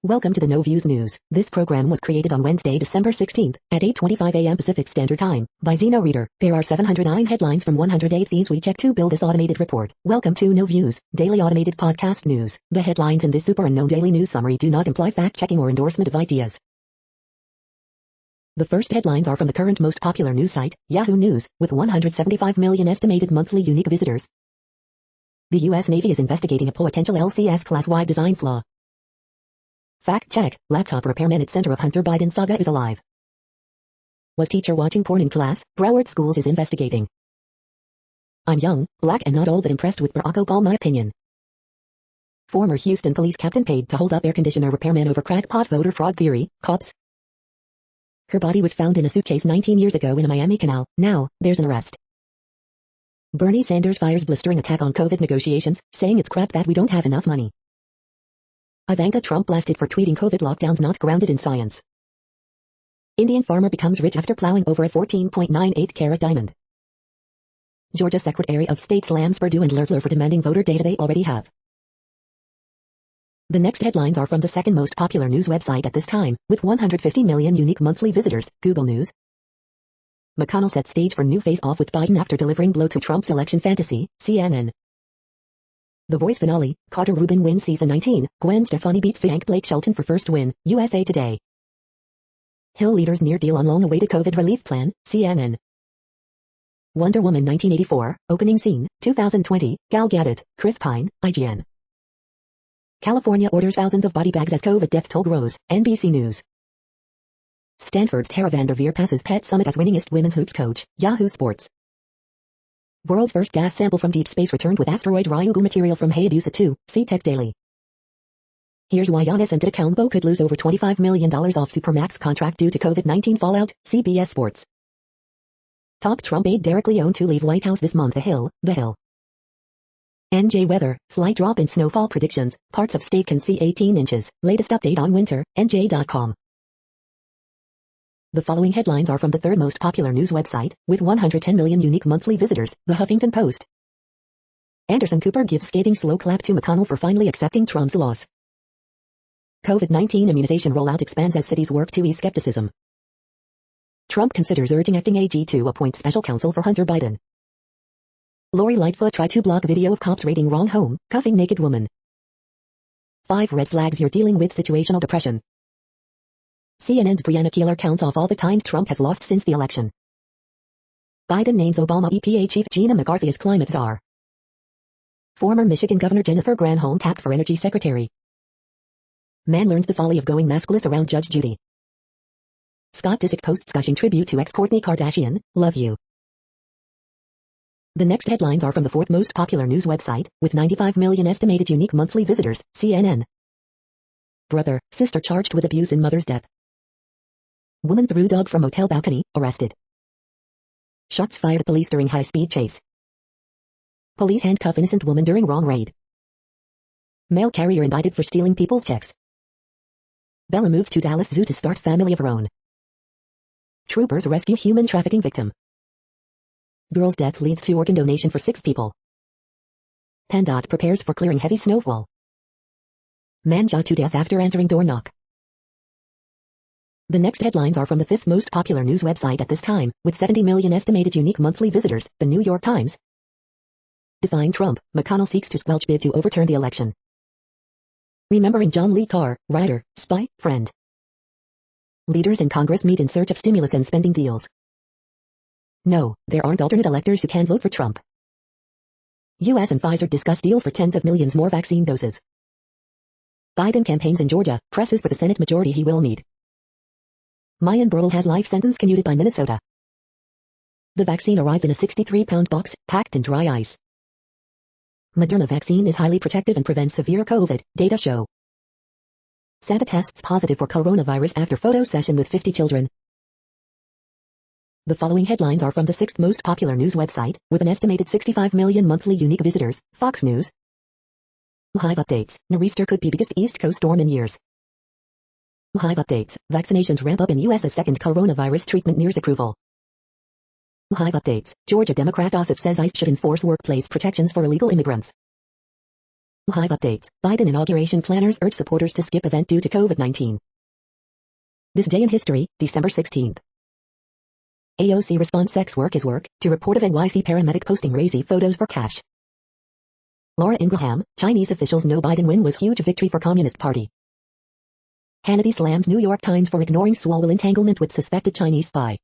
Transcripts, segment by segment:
Welcome to the No Views News. This program was created on Wednesday, December 16th at 8:25 a.m. Pacific Standard Time by Zeno Reader. There are 709 headlines from 108 feeds we check to build this automated report. Welcome to No Views, daily automated podcast news. The headlines in this super unknown daily news summary do not imply fact-checking or endorsement of ideas. The first headlines are from the current most popular news site, Yahoo News, with 175 million estimated monthly unique visitors. The U.S. Navy is investigating a potential LCS class-wide design flaw. Fact check, laptop repairman at center of Hunter Biden saga is alive. Was teacher watching porn in class? Broward Schools is investigating. I'm young, black and not all that impressed with Barack Obama opinion. Former Houston police captain paid to hold up air conditioner repairman over crackpot voter fraud theory, cops. Her body was found in a suitcase 19 years ago in a Miami canal. Now, there's an arrest. Bernie Sanders fires blistering attack on COVID negotiations, saying it's crap that we don't have enough money. Ivanka Trump blasted for tweeting COVID lockdowns not grounded in science. Indian farmer becomes rich after plowing over a 14.98-carat diamond. Georgia Secretary of State slams Perdue and Lertler for demanding voter data they already have. The next headlines are from the second most popular news website at this time, with 150 million unique monthly visitors, Google News. McConnell set stage for new face-off with Biden after delivering blow to Trump's election fantasy, CNN. The Voice finale, Carter Rubin wins season 19, Gwen Stefani beats Bianca Blake Shelton for first win, USA Today. Hill leaders near deal on long-awaited COVID relief plan, CNN. Wonder Woman 1984, opening scene, 2020, Gal Gadot, Chris Pine, IGN. California orders thousands of body bags as COVID death toll grows, NBC News. Stanford's Tara Vanderveer passes Pet Summit as winningest women's hoops coach, Yahoo Sports. World's first gas sample from deep space returned with asteroid Ryugu material from Hayabusa 2, see Tech Daily. Here's why Giannis Antetokounmpo could lose over $25 million off Supermax contract due to COVID-19 fallout, CBS Sports. Top Trump aide Derek Leone to leave White House this month. The Hill. NJ weather, slight drop in snowfall predictions, parts of state can see 18 inches, latest update on winter, NJ.com. The following headlines are from the third most popular news website, with 110 million unique monthly visitors, The Huffington Post. Anderson Cooper gives scathing slow clap to McConnell for finally accepting Trump's loss. COVID-19 immunization rollout expands as cities work to ease skepticism. Trump considers urging acting AG to appoint special counsel for Hunter Biden. Lori Lightfoot tried to block video of cops raiding wrong home, cuffing naked woman. 5 red flags you're dealing with situational depression. CNN's Brianna Keilar counts off all the times Trump has lost since the election. Biden names Obama EPA chief Gina McCarthy as climate czar. Former Michigan Governor Jennifer Granholm tapped for energy secretary. Man learns the folly of going maskless around Judge Judy. Scott Disick posts gushing tribute to ex-Kourtney Kardashian, love you. The next headlines are from the fourth most popular news website, with 95 million estimated unique monthly visitors, CNN. Brother, sister charged with abuse in mother's death. Woman threw dog from motel balcony, arrested. Shots fired at police during high-speed chase. Police handcuff innocent woman during wrong raid. Mail carrier indicted for stealing people's checks. Bella moves to Dallas Zoo to start family of her own. Troopers rescue human trafficking victim. Girl's death leads to organ donation for 6 people. PennDOT prepares for clearing heavy snowfall. Man shot to death after answering door knock. The next headlines are from the fifth most popular news website at this time, with 70 million estimated unique monthly visitors, The New York Times. Defying Trump, McConnell seeks to squelch bid to overturn the election. Remembering John Lee Carr, writer, spy, friend. Leaders in Congress meet in search of stimulus and spending deals. No, there aren't alternate electors who can vote for Trump. U.S. and Pfizer discuss deal for tens of millions more vaccine doses. Biden campaigns in Georgia, presses for the Senate majority he will need. Mayan Burrell has life sentence commuted by Minnesota. The vaccine arrived in a 63-pound box, packed in dry ice. Moderna vaccine is highly protective and prevents severe COVID, data show. Santa tests positive for coronavirus after photo session with 50 children. The following headlines are from the sixth most popular news website, with an estimated 65 million monthly unique visitors, Fox News. Live updates, nor'easter could be biggest East Coast storm in years. Live updates, vaccinations ramp up in U.S. as second coronavirus treatment nears approval. Live updates, Georgia Democrat Ossoff says ICE should enforce workplace protections for illegal immigrants. Live updates. Biden inauguration planners urge supporters to skip event due to COVID-19. This day in history, December 16th. AOC responds sex work is work to report of NYC paramedic posting crazy photos for cash. Laura Ingraham, Chinese officials know Biden win was huge victory for Communist Party. Hannity slams New York Times for ignoring Swalwell entanglement with suspected Chinese spy.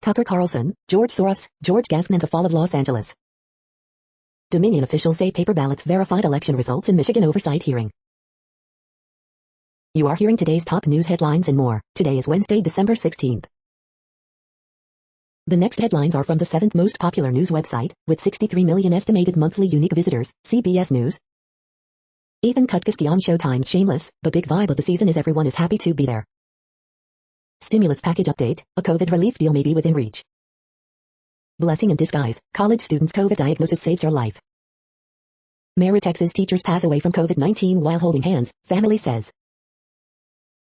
Tucker Carlson, George Soros, George Gaskin and the fall of Los Angeles. Dominion officials say paper ballots verified election results in Michigan oversight hearing. You are hearing today's top news headlines and more. Today is Wednesday, December 16th. The next headlines are from the 7th most popular news website, with 63 million estimated monthly unique visitors, CBS News. Ethan Kutkus on Showtime's Shameless, the big vibe of the season is everyone is happy to be there. Stimulus package update, a COVID relief deal may be within reach. Blessing in disguise, college students' COVID diagnosis saves your life. Mayor Texas teachers pass away from COVID-19 while holding hands, family says.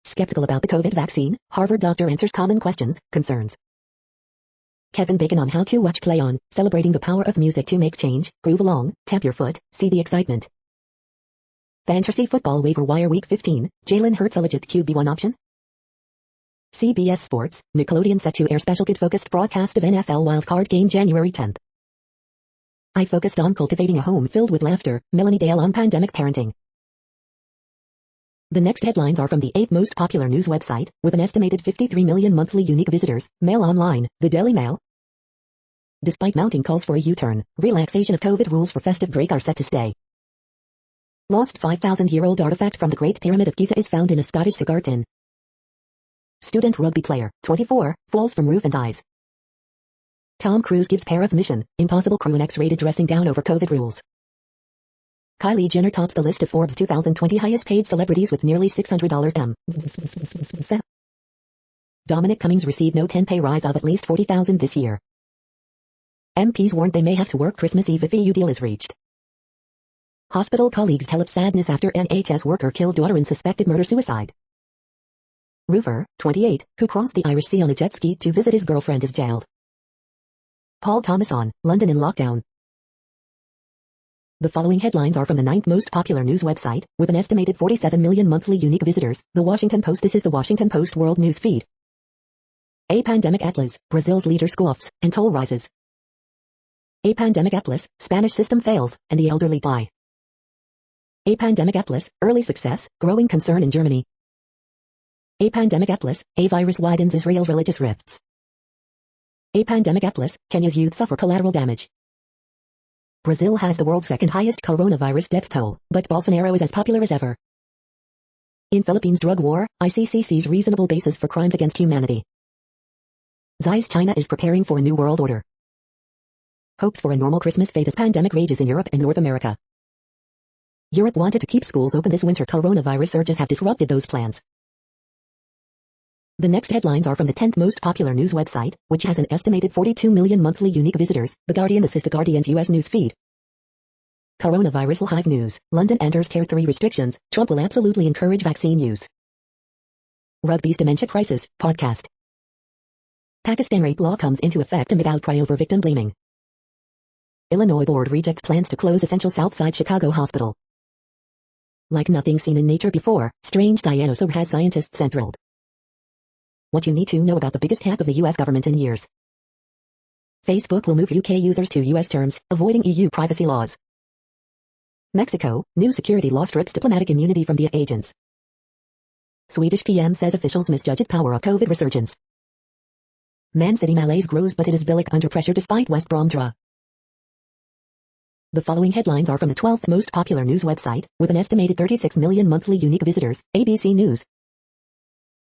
Skeptical about the COVID vaccine, Harvard doctor answers common questions, concerns. Kevin Bacon on how to watch Play On, celebrating the power of music to make change, groove along, tap your foot, see the excitement. Fantasy football waiver wire week 15, Jalen Hurts a legit QB1 option? CBS Sports, Nickelodeon set to air special kid-focused broadcast of NFL wildcard game January 10th. I focused on cultivating a home filled with laughter, Melanie Dale on pandemic parenting. The next headlines are from the 8th most popular news website, with an estimated 53 million monthly unique visitors, Mail Online, the Daily Mail. Despite mounting calls for a U-turn, relaxation of COVID rules for festive break are set to stay. Lost 5,000-year-old artifact from the Great Pyramid of Giza is found in a Scottish cigar tin. Student rugby player, 24, falls from roof and dies. Tom Cruise gives pair of Mission Impossible crew an X-rated dressing down over COVID rules. Kylie Jenner tops the list of Forbes 2020 highest paid celebrities with nearly $600 m. Dominic Cummings received no 10 pay rise of at least $40,000 this year. MPs warned they may have to work Christmas Eve if EU deal is reached. Hospital colleagues tell of sadness after NHS worker killed daughter in suspected murder-suicide. Roofer, 28, who crossed the Irish Sea on a jet ski to visit his girlfriend is jailed. Paul Thomas on, London in lockdown. The following headlines are from the 9th most popular news website, with an estimated 47 million monthly unique visitors, The Washington Post. This is The Washington Post World News Feed. A pandemic atlas, Brazil's leader scoffs, and toll rises. A pandemic atlas, Spanish system fails, and the elderly die. A pandemic atlas, early success, growing concern in Germany. A pandemic atlas, a virus widens Israel's religious rifts. A pandemic atlas, Kenya's youth suffer collateral damage. Brazil has the world's second highest coronavirus death toll, but Bolsonaro is as popular as ever. In Philippines drug war, ICC sees reasonable basis for crimes against humanity. Xi's China is preparing for a new world order. Hopes for a normal Christmas fade as pandemic rages in Europe and North America. Europe wanted to keep schools open this winter. Coronavirus surges have disrupted those plans. The next headlines are from the 10th most popular news website, which has an estimated 42 million monthly unique visitors, The Guardian. This is The Guardian's US news feed. Coronavirus Hive news, London enters Tier 3 restrictions, Trump will absolutely encourage vaccine use. Rugby's dementia crisis, podcast. Pakistan rape law comes into effect amid outcry over victim blaming. Illinois board rejects plans to close essential Southside Chicago hospital. Like nothing seen in nature before, strange dinosaur has scientists enthralled. What you need to know about the biggest hack of the US government in years. Facebook will move UK users to US terms, avoiding EU privacy laws. Mexico, new security law strips diplomatic immunity from the agents. Swedish PM says officials misjudged power of COVID resurgence. Man City malaise grows but it is Billick under pressure despite West Brom draw. The following headlines are from the 12th most popular news website, with an estimated 36 million monthly unique visitors, ABC News.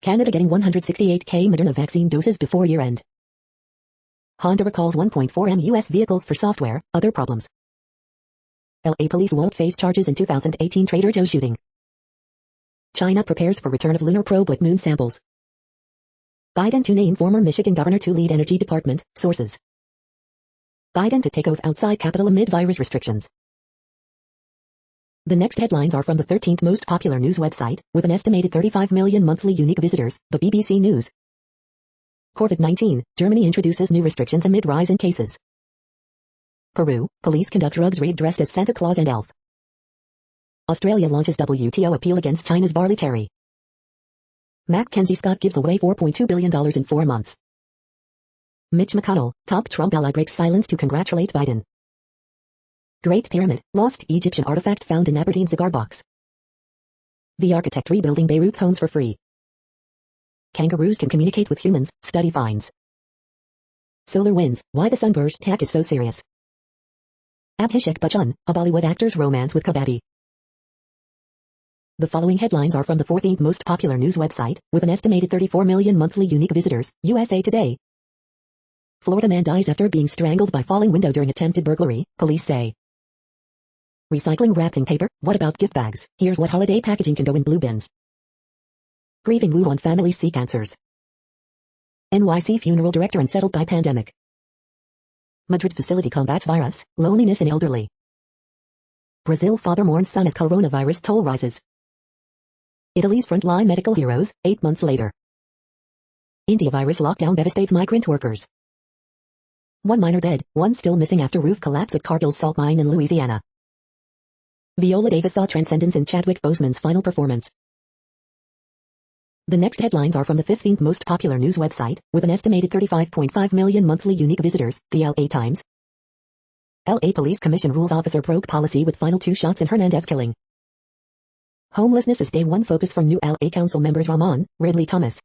Canada getting 168k Moderna vaccine doses before year-end. Honda recalls 1.4 M US vehicles for software, other problems. LA police won't face charges in 2018 Trader Joe shooting. China prepares for return of lunar probe with moon samples. Biden to name former Michigan governor to lead energy department, sources. Biden to take oath outside Capitol amid virus restrictions. The next headlines are from the 13th most popular news website, with an estimated 35 million monthly unique visitors, the BBC News. COVID-19, Germany introduces new restrictions amid rise in cases. Peru, police conduct drugs raid dressed as Santa Claus and elf. Australia launches WTO appeal against China's barley tariff. Mackenzie Scott gives away $4.2 billion in 4 months. Mitch McConnell, top Trump ally, breaks silence to congratulate Biden. Great Pyramid, lost Egyptian artifact found in Aberdeen cigar box. The architect rebuilding Beirut's homes for free. Kangaroos can communicate with humans, study finds. Solar winds, why the sunburst attack is so serious. Abhishek Bachchan, a Bollywood actor's romance with Kabaddi. The following headlines are from the 14th most popular news website, with an estimated 34 million monthly unique visitors, USA Today. Florida man dies after being strangled by falling window during attempted burglary, police say. Recycling wrapping paper, what about gift bags? Here's what holiday packaging can go in blue bins. Grieving Wuhan families seek answers. NYC funeral director unsettled by pandemic. Madrid facility combats virus, loneliness in elderly. Brazil father mourns son as coronavirus toll rises. Italy's frontline medical heroes, 8 months later. India virus lockdown devastates migrant workers. 1 miner dead, 1 still missing after roof collapse at Cargill's salt mine in Louisiana. Viola Davis saw transcendence in Chadwick Boseman's final performance. The next headlines are from the 15th most popular news website, with an estimated 35.5 million monthly unique visitors, the LA Times. LA Police Commission rules officer broke policy with final 2 shots in Hernandez killing. Homelessness is day 1 focus for new LA Council members Ramon, Ridley Thomas.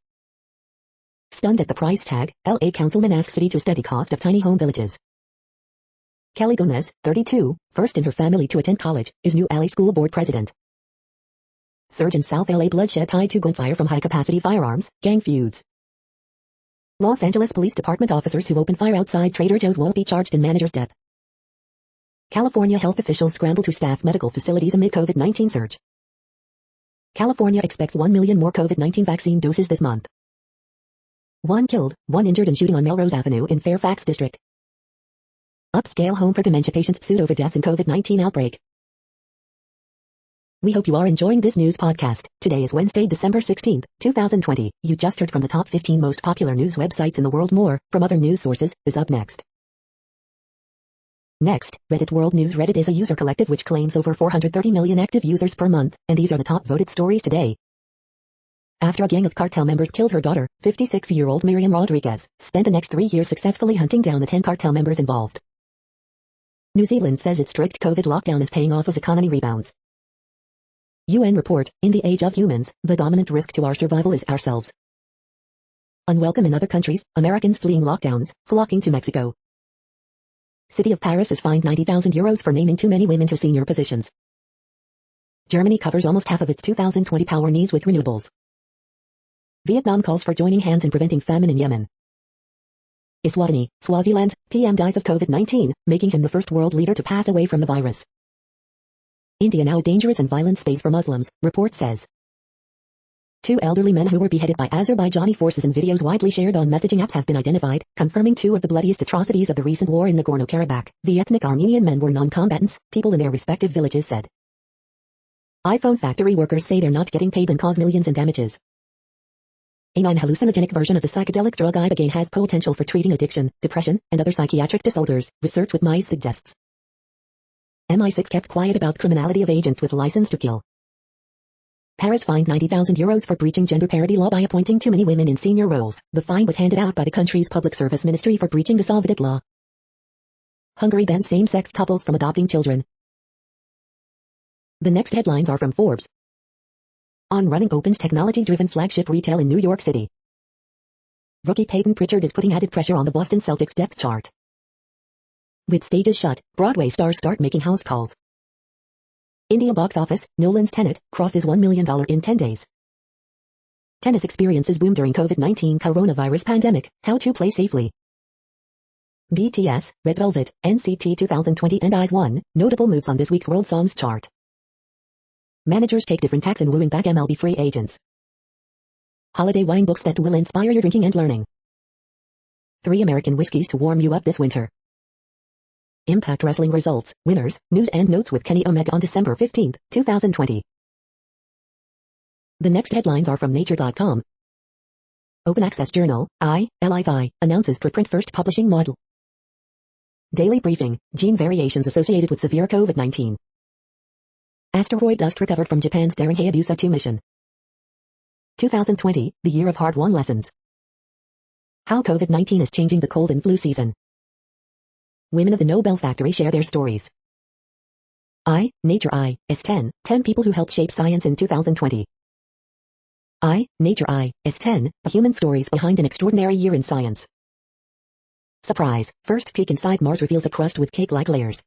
Stunned at the price tag, LA Councilman asks city to study cost of tiny home villages. Kelly Gomez, 32, first in her family to attend college, is new LA School Board president. Surge in South LA bloodshed tied to gunfire from high-capacity firearms, gang feuds. Los Angeles Police Department officers who opened fire outside Trader Joe's won't be charged in manager's death. California health officials scramble to staff medical facilities amid COVID-19 surge. California expects 1 million more COVID-19 vaccine doses this month. 1 killed, 1 injured in shooting on Melrose Avenue in Fairfax District. Upscale home for dementia patients sued over deaths in COVID-19 outbreak. We hope you are enjoying this news podcast. Today is Wednesday, December 16th, 2020. You just heard from the top 15 most popular news websites in the world. More from other news sources is up next. Next, Reddit World News. Reddit is a user collective which claims over 430 million active users per month, and these are the top voted stories today. After a gang of cartel members killed her daughter, 56-year-old Miriam Rodriguez spent the next 3 years successfully hunting down the 10 cartel members involved. New Zealand says its strict COVID lockdown is paying off as economy rebounds. UN report, in the age of humans, the dominant risk to our survival is ourselves. Unwelcome in other countries, Americans fleeing lockdowns, flocking to Mexico. City of Paris is fined €90,000 for naming too many women to senior positions. Germany covers almost half of its 2020 power needs with renewables. Vietnam calls for joining hands in preventing famine in Yemen. Eswatini, Swaziland, PM dies of COVID-19, making him the first world leader to pass away from the virus. India now a dangerous and violent space for Muslims, report says. 2 elderly men who were beheaded by Azerbaijani forces in videos widely shared on messaging apps have been identified, confirming 2 of the bloodiest atrocities of the recent war in Nagorno-Karabakh. The ethnic Armenian men were non-combatants, people in their respective villages said. iPhone factory workers say they're not getting paid and cause millions in damages. A non-hallucinogenic version of the psychedelic drug ibogaine has potential for treating addiction, depression, and other psychiatric disorders, research with mice suggests. MI6 kept quiet about criminality of agent with license to kill. Paris fined €90,000 for breaching gender parity law by appointing too many women in senior roles. The fine was handed out by the country's public service ministry for breaching the Solvit law. Hungary bans same-sex couples from adopting children. The next headlines are from Forbes. On Running opens technology-driven flagship retail in New York City. Rookie Peyton Pritchard is putting added pressure on the Boston Celtics depth chart. With stages shut, Broadway stars start making house calls. India box office, Nolan's Tenet, crosses $1 million in 10 days. Tennis experiences boom during COVID-19 coronavirus pandemic, how to play safely. BTS, Red Velvet, NCT 2020 and IZ*ONE, notable moves on this week's World Songs chart. Managers take different tacks in wooing back MLB free agents. Holiday wine books that will inspire your drinking and learning. 3 American whiskeys to warm you up this winter. Impact Wrestling results, winners, news and notes with Kenny Omega on December 15, 2020. The next headlines are from Nature.com. Open Access Journal, ILIFI, announces preprint first publishing model. Daily Briefing, gene variations associated with severe COVID-19. Asteroid dust recovered from Japan's daring Hayabusa 2 mission. 2020, the year of hard-won lessons. How COVID-19 is changing the cold and flu season. Women of the Nobel Factory share their stories. Nature is 10 people who helped shape science in 2020. Nature is 10 human stories behind an extraordinary year in science. Surprise, first peek inside Mars reveals a crust with cake-like layers.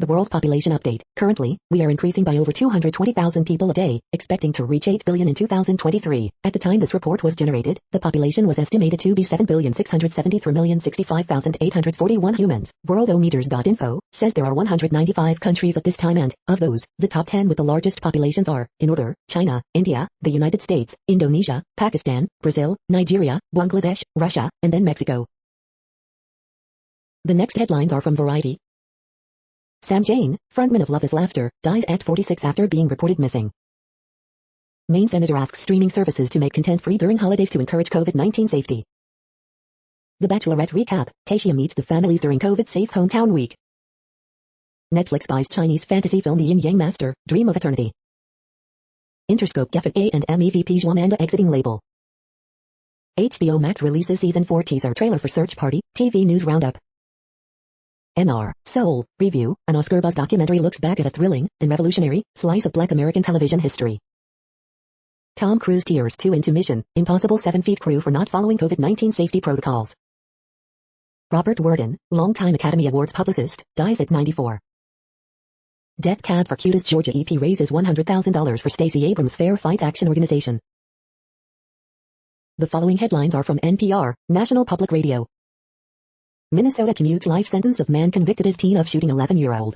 The world population update. Currently, we are increasing by over 220,000 people a day, expecting to reach 8 billion in 2023. At the time this report was generated, the population was estimated to be 7,673,065,841 humans. Worldometers.info says there are 195 countries at this time and, of those, the top 10 with the largest populations are, in order, China, India, the United States, Indonesia, Pakistan, Brazil, Nigeria, Bangladesh, Russia, and then Mexico. The next headlines are from Variety. Sam Jane, frontman of Love is Laughter, dies at 46 after being reported missing. Maine senator asks streaming services to make content free during holidays to encourage COVID-19 safety. The Bachelorette recap, Tayshia meets the families during COVID-safe hometown week. Netflix buys Chinese fantasy film The Yin Yang Master, Dream of Eternity. Interscope Geffen A&M EVP Amanda exiting label. HBO Max releases Season 4 teaser trailer for Search Party, TV News Roundup. NR, Soul, Review, an Oscar-buzz documentary looks back at a thrilling and revolutionary slice of Black American television history. Tom Cruise tears 2 into Mission Impossible 7 feet crew for not following COVID-19 safety protocols. Robert Worden, longtime Academy Awards publicist, dies at 94. Death cab for cutest Georgia EP raises $100,000 for Stacey Abrams' Fair Fight Action Organization. The following headlines are from NPR, National Public Radio. Minnesota commutes life sentence of man convicted as teen of shooting 11-year-old.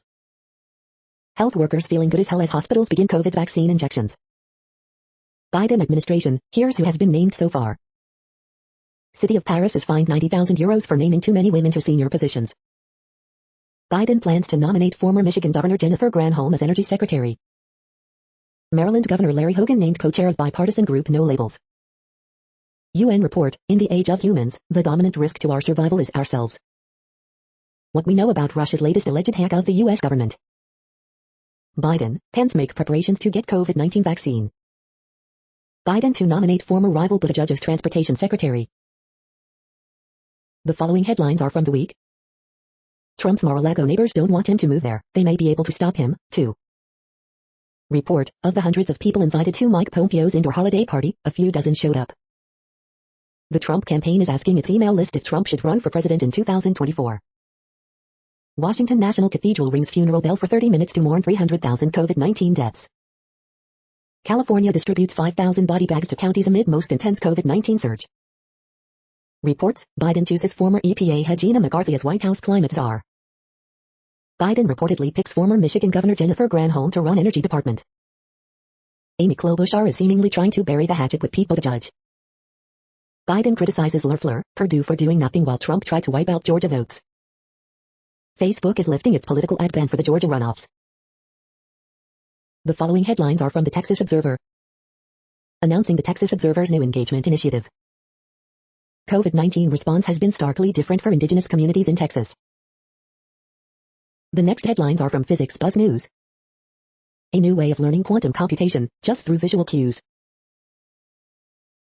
Health workers feeling good as hell as hospitals begin COVID vaccine injections. Biden administration, here's who has been named so far. City of Paris is fined €90,000 for naming too many women to senior positions. Biden plans to nominate former Michigan Governor Jennifer Granholm as Energy Secretary. Maryland Governor Larry Hogan named co-chair of bipartisan group No Labels. UN report, in the age of humans, the dominant risk to our survival is ourselves. What we know about Russia's latest alleged hack of the U.S. government. Biden, Pence make preparations to get COVID-19 vaccine. Biden to nominate former rival Buttigieg as transportation secretary. The following headlines are from the week. Trump's Mar-a-Lago neighbors don't want him to move there. They may be able to stop him, too. Report, of the hundreds of people invited to Mike Pompeo's indoor holiday party, a few dozen showed up. The Trump campaign is asking its email list if Trump should run for president in 2024. Washington National Cathedral rings funeral bell for 30 minutes to mourn 300,000 COVID-19 deaths. California distributes 5,000 body bags to counties amid most intense COVID-19 surge. Reports, Biden chooses former EPA head Gina McCarthy as White House climate czar. Biden reportedly picks former Michigan Governor Jennifer Granholm to run Energy Department. Amy Klobuchar is seemingly trying to bury the hatchet with Pete Buttigieg. Biden criticizes Loeffler, Perdue for doing nothing while Trump tried to wipe out Georgia votes. Facebook is lifting its political ad ban for the Georgia runoffs. The following headlines are from the Texas Observer. Announcing the Texas Observer's new engagement initiative. COVID-19 response has been starkly different for indigenous communities in Texas. The next headlines are from Physics Buzz News. A new way of learning quantum computation, just through visual cues.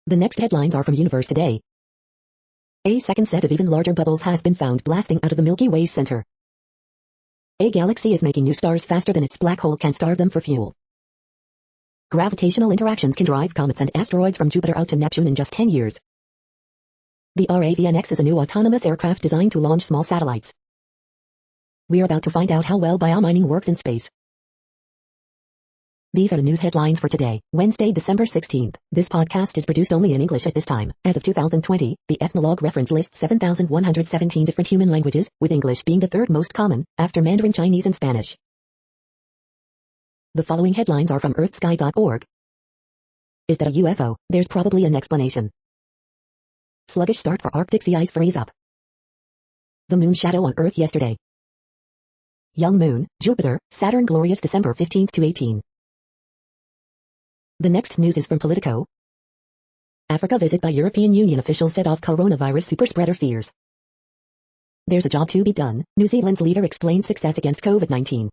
The next headlines are from Universe Today. A second set of even larger bubbles has been found blasting out of the Milky Way's center. A galaxy is making new stars faster than its black hole can starve them for fuel. Gravitational interactions can drive comets and asteroids from Jupiter out to Neptune in just 10 years. The RAVNX is a new autonomous aircraft designed to launch small satellites. We're about to find out how well biomining works in space. These are the news headlines for today, Wednesday, December 16th. This podcast is produced only in English at this time. As of 2020, the Ethnologue reference lists 7,117 different human languages, with English being the third most common, after Mandarin Chinese and Spanish. The following headlines are from earthsky.org. Is that a UFO? There's probably an explanation. Sluggish start for Arctic sea ice freeze up. The moon shadow on Earth yesterday. Young moon, Jupiter, Saturn glorious December 15th to 18. The next news is from Politico. Africa visit by European Union officials set off coronavirus superspreader fears. There's a job to be done, New Zealand's leader explains success against COVID-19.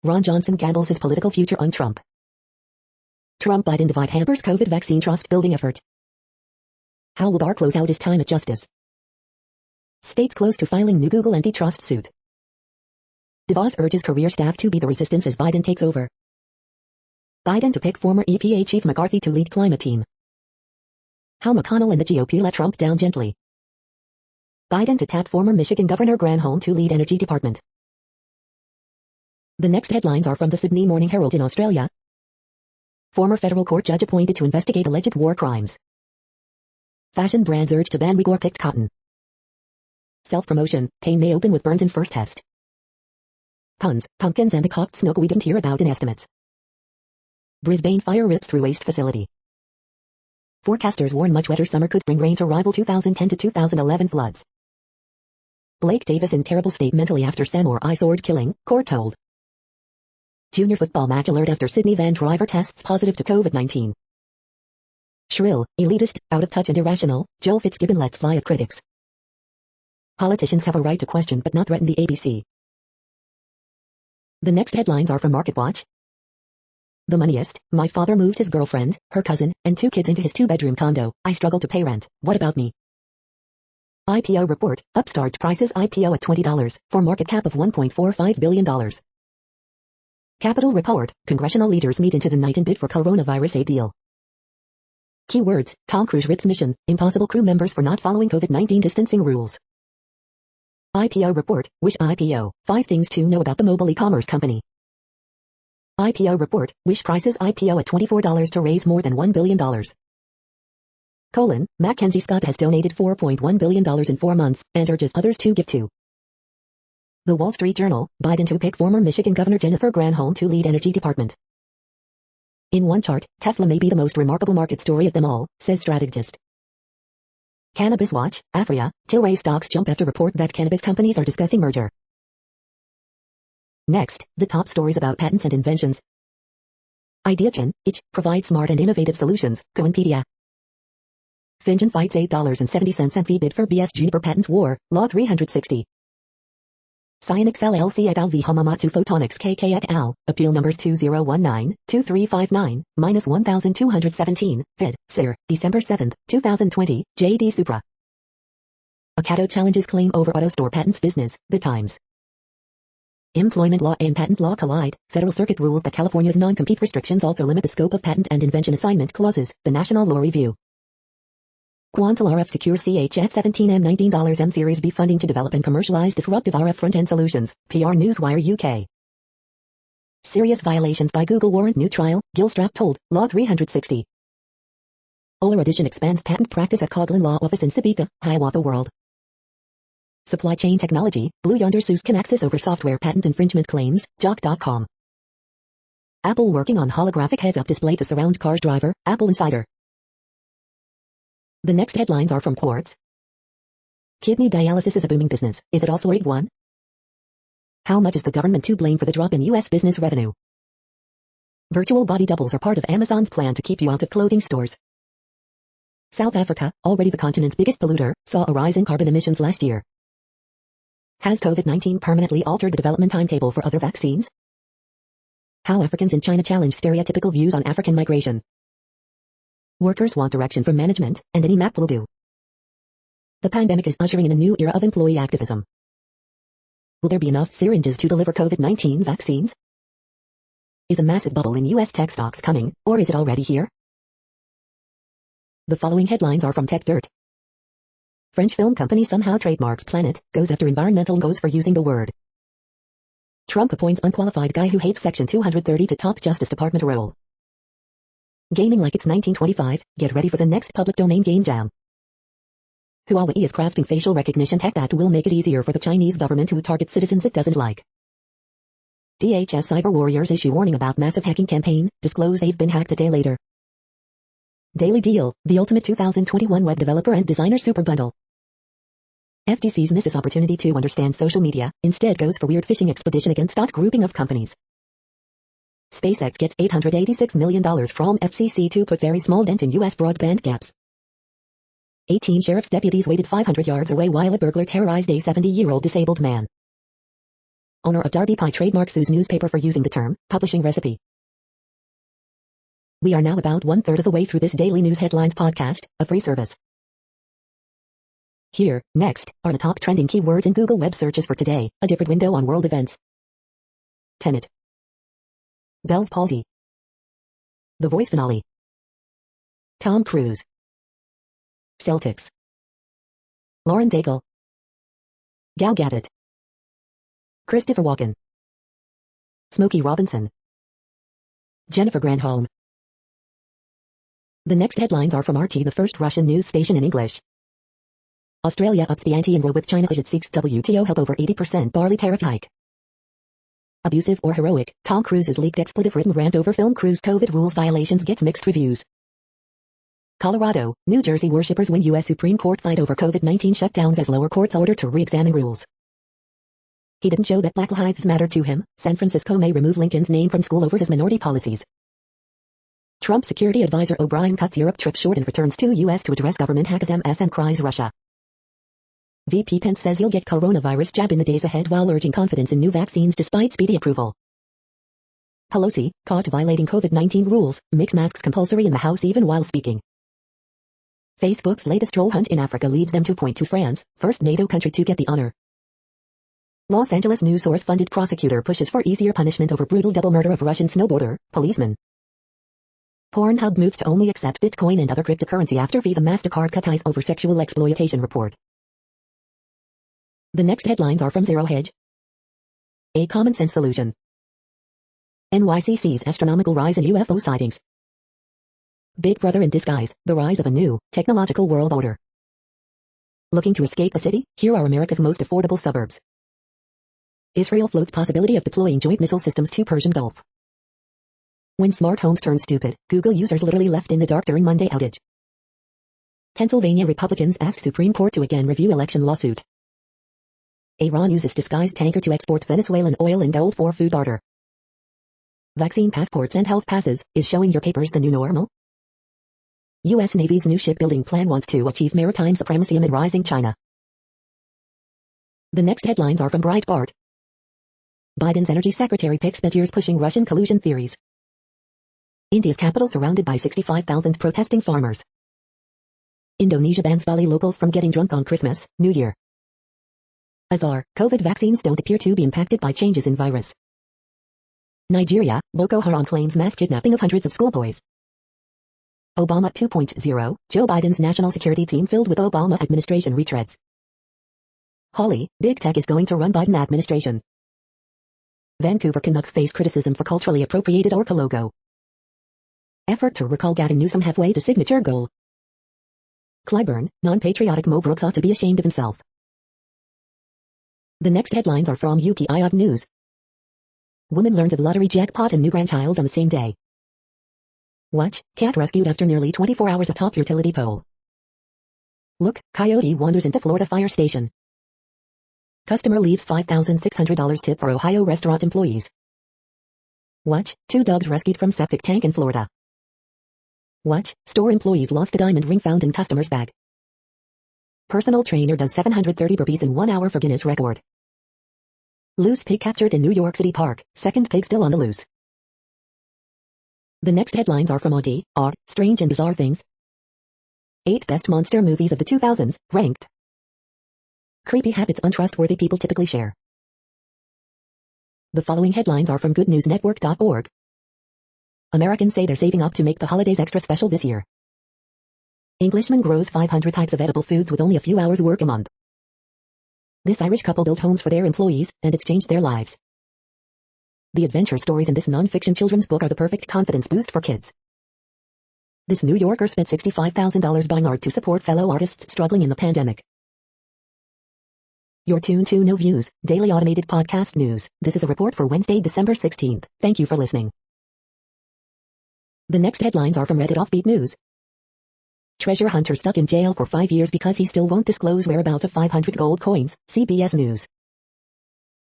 Ron Johnson gambles his political future on Trump. Trump-Biden divide hampers COVID vaccine trust-building effort. How will Barr close out his time at Justice? States close to filing new Google antitrust suit. DeVos urges career staff to be the resistance as Biden takes over. Biden to pick former EPA Chief McCarthy to lead climate team. How McConnell and the GOP let Trump down gently. Biden to tap former Michigan Governor Granholm to lead Energy Department. The next headlines are from the Sydney Morning Herald in Australia. Former federal court judge appointed to investigate alleged war crimes. Fashion brands urged to ban Uyghur-picked cotton. Self-promotion, pain may open with burns in first test. Puns, pumpkins and the cocked snook we didn't hear about in estimates. Brisbane fire rips through waste facility. Forecasters warn much wetter summer could bring rain to rival 2010 to 2011 floods. Blake Davis in terrible state mentally after samurai sword killing, court told. Junior football match alert after Sydney van driver tests positive to COVID-19. Shrill, elitist, out of touch and irrational, Joel Fitzgibbon lets fly at critics. Politicians have a right to question but not threaten the ABC. The next headlines are from MarketWatch. The moneyest, my father moved his girlfriend, her cousin, and 2 kids into his 2-bedroom condo. I struggle to pay rent. What about me? IPO report, Upstart prices IPO at $20, for market cap of $1.45 billion. Capitol report, congressional leaders meet into the night and bid for coronavirus aid deal. Keywords, Tom Cruise rips mission, impossible crew members for not following COVID-19 distancing rules. IPO report, Wish IPO, 5 things to know about the mobile e-commerce company. IPO report, Wish prices IPO at $24 to raise more than $1 billion. Mackenzie Scott has donated $4.1 billion in 4 months, and urges others to give too. The Wall Street Journal, Biden to pick former Michigan Governor Jennifer Granholm to lead Energy Department. In one chart, Tesla may be the most remarkable market story of them all, says strategist. Cannabis Watch, Afria, Tilray stocks jump after report that cannabis companies are discussing merger. Next, the top stories about patents and inventions. IdeaChin, itch, provides smart and innovative solutions, Coinpedia. Finjan fights $8.70 and fee bid for BS Juniper patent war, Law 360. Cyanix LLC et al. V. Hamamatsu Photonics KK et al. Appeal numbers 2019-2359-1217, Fid. Cir. December 7, 2020, J.D. Supra. Ocado challenges claim over auto store patents business, The Times. Employment law and patent law collide. Federal Circuit rules that California's non-compete restrictions also limit the scope of patent and invention assignment clauses, The National Law Review. Quantal RF secures CHF-17M $19 M Series B funding to develop and commercialize disruptive RF front-end solutions, PR Newswire UK. Serious violations by Google warrant new trial, Gilstrap told, Law 360. Oler Edition expands patent practice at Coghlan Law Office in Sabetha, Hiawatha World. Supply chain technology, Blue Yonder sues Kinaxis over software patent infringement claims, Jock.com. Apple working on holographic heads-up display to surround cars driver, Apple Insider. The next headlines are from Quartz. Kidney dialysis is a booming business. Is it also a big one? How much is the government to blame for the drop in U.S. business revenue? Virtual body doubles are part of Amazon's plan to keep you out of clothing stores. South Africa, already the continent's biggest polluter, saw a rise in carbon emissions last year. Has COVID-19 permanently altered the development timetable for other vaccines? How Africans in China challenge stereotypical views on African migration. Workers want direction from management, and any map will do. The pandemic is ushering in a new era of employee activism. Will there be enough syringes to deliver COVID-19 vaccines? Is a massive bubble in U.S. tech stocks coming, or is it already here? The following headlines are from Tech Dirt. French film company somehow trademarks planet, goes after environmental goes for using the word. Trump appoints unqualified guy who hates Section 230 to top Justice Department role. Gaming like it's 1925, get ready for the next public domain game jam. Huawei is crafting facial recognition tech that will make it easier for the Chinese government to target citizens it doesn't like. DHS cyber warriors issue warning about massive hacking campaign, disclose they've been hacked a day later. Daily Deal, the ultimate 2021 web developer and designer super bundle. FTC's misses opportunity to understand social media, instead goes for weird phishing expedition against grouping of companies. SpaceX gets $886 million from FCC to put very small dent in U.S. broadband gaps. 18 sheriff's deputies waited 500 yards away while a burglar terrorized a 70-year-old disabled man. owner of Darby Pie Trademark sues newspaper for using the term publishing recipe. We are now about 1/3 of the way through this daily news headlines podcast, a free service. Here, next, are the top trending keywords in Google web searches for today, a different window on world events. Tenet. Bell's palsy. The Voice finale. Tom Cruise. Celtics. Lauren Daigle. Gal Gadot. Christopher Walken. Smokey Robinson. Jennifer Granholm. The next headlines are from RT, the first Russian news station in English. Australia ups the ante in war with China as it seeks WTO help over 80% barley tariff hike. Abusive or heroic, Tom Cruise's leaked expletive-ridden rant over film cruise COVID rules violations gets mixed reviews. Colorado, New Jersey worshippers win U.S. Supreme Court fight over COVID-19 shutdowns as lower courts order to re-examine rules. He didn't show that Black Lives Matter to him. San Francisco may remove Lincoln's name from school over his minority policies. Trump security advisor O'Brien cuts Europe trip short and returns to U.S. to address government hacks MS and cries Russia. VP Pence says he'll get coronavirus jab in the days ahead while urging confidence in new vaccines despite speedy approval. Pelosi, caught violating COVID-19 rules, makes masks compulsory in the House even while speaking. Facebook's latest troll hunt in Africa leads them to point to France, first NATO country to get the honor. Los Angeles news source funded prosecutor pushes for easier punishment over brutal double murder of Russian snowboarder, policeman. Pornhub moves to only accept Bitcoin and other cryptocurrency after Visa MasterCard cut ties over sexual exploitation report. The next headlines are from Zero Hedge. A common sense solution. NYC sees astronomical rise in UFO sightings. Big Brother in disguise, the rise of a new, technological world order. Looking to escape a city? Here are America's most affordable suburbs. Israel floats possibility of deploying joint missile systems to Persian Gulf. When smart homes turn stupid, Google users literally left in the dark during Monday outage. Pennsylvania Republicans ask Supreme Court to again review election lawsuit. Iran uses disguised tanker to export Venezuelan oil and gold for food barter. Vaccine passports and health passes, is showing your papers the new normal? U.S. Navy's new shipbuilding plan wants to achieve maritime supremacy amid rising China. The next headlines are from Breitbart. Biden's energy secretary picks spent years pushing Russian collusion theories. India's capital surrounded by 65,000 protesting farmers. Indonesia bans Bali locals from getting drunk on Christmas, New Year. Azar, COVID vaccines don't appear to be impacted by changes in virus. Nigeria, Boko Haram claims mass kidnapping of hundreds of schoolboys. Obama 2.0, Joe Biden's national security team filled with Obama administration retreads. Holly, big tech is going to run Biden administration. Vancouver Canucks face criticism for culturally appropriated Orca logo. Effort to recall Gavin Newsom halfway to signature goal. Clyburn, non-patriotic Mo Brooks ought to be ashamed of himself. The next headlines are from UKIOD News. Woman learns of lottery jackpot and new grandchild on the same day. Watch, cat rescued after nearly 24 hours atop utility pole. Look, coyote wanders into Florida fire station. Customer leaves $5,600 tip for Ohio restaurant employees. Watch, 2 dogs rescued from septic tank in Florida. Watch, store employees lost a diamond ring found in customer's bag. Personal trainer does 730 burpees in 1 hour for Guinness record. Loose pig captured in New York City park, second pig still on the loose. The next headlines are from Odd, Strange and Bizarre Things. 8 best monster movies of the 2000s, ranked. Creepy habits untrustworthy people typically share. The following headlines are from goodnewsnetwork.org. Americans say they're saving up to make the holidays extra special this year. Englishman grows 500 types of edible foods with only a few hours work a month. This Irish couple built homes for their employees, and it's changed their lives. The adventure stories in this non-fiction children's book are the perfect confidence boost for kids. This New Yorker spent $65,000 buying art to support fellow artists struggling in the pandemic. You're tuned to No Views, daily automated podcast news. This is a report for Wednesday, December 16th. Thank you for listening. The next headlines are from Reddit Offbeat News. Treasure hunter stuck in jail for 5 years because he still won't disclose whereabouts of 500 gold coins, CBS News.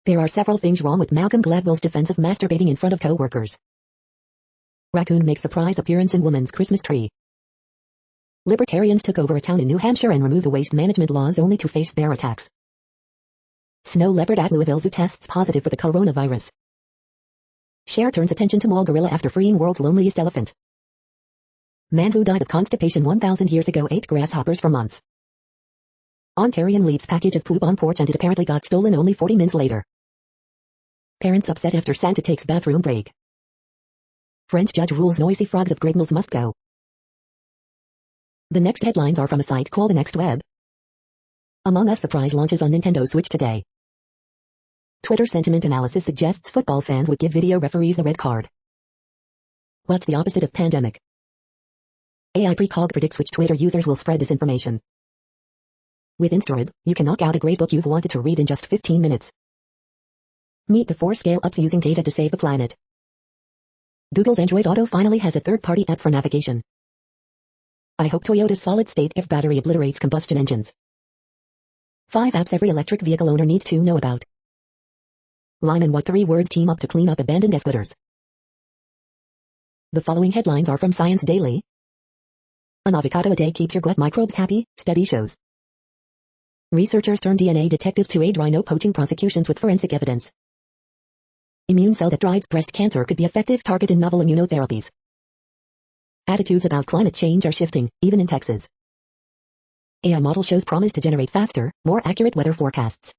There are several things wrong with Malcolm Gladwell's defense of masturbating in front of co-workers. Raccoon makes surprise appearance in woman's Christmas tree. Libertarians took over a town in New Hampshire and removed the waste management laws only to face bear attacks. Snow leopard at Louisville Zoo tests positive for the coronavirus. Cher turns attention to mall gorilla after freeing world's loneliest elephant. Man who died of constipation 1,000 years ago ate grasshoppers for months. Ontarian leaves package of poop on porch and it apparently got stolen only 40 minutes later. Parents upset after Santa takes bathroom break. French judge rules noisy frogs of Greg Mills must go. The next headlines are from a site called The Next Web. Among Us surprise launches on Nintendo Switch today. Twitter sentiment analysis suggests football fans would give video referees a red card. What's the opposite of pandemic? AI precog predicts which Twitter users will spread disinformation. With Instarid, you can knock out a great book you've wanted to read in just 15 minutes. Meet the 4 scale-ups using data to save the planet. Google's Android Auto finally has a third-party app for navigation. I hope Toyota's solid-state F battery obliterates combustion engines. 5 apps every electric vehicle owner needs to know about. Lime and what 3 words team up to clean up abandoned e-scooters. The following headlines are from Science Daily. An avocado a day keeps your gut microbes happy, study shows. Researchers turn DNA detective to aid rhino poaching prosecutions with forensic evidence. Immune cell that drives breast cancer could be effective target in novel immunotherapies. Attitudes about climate change are shifting, even in Texas. AI model shows promise to generate faster, more accurate weather forecasts.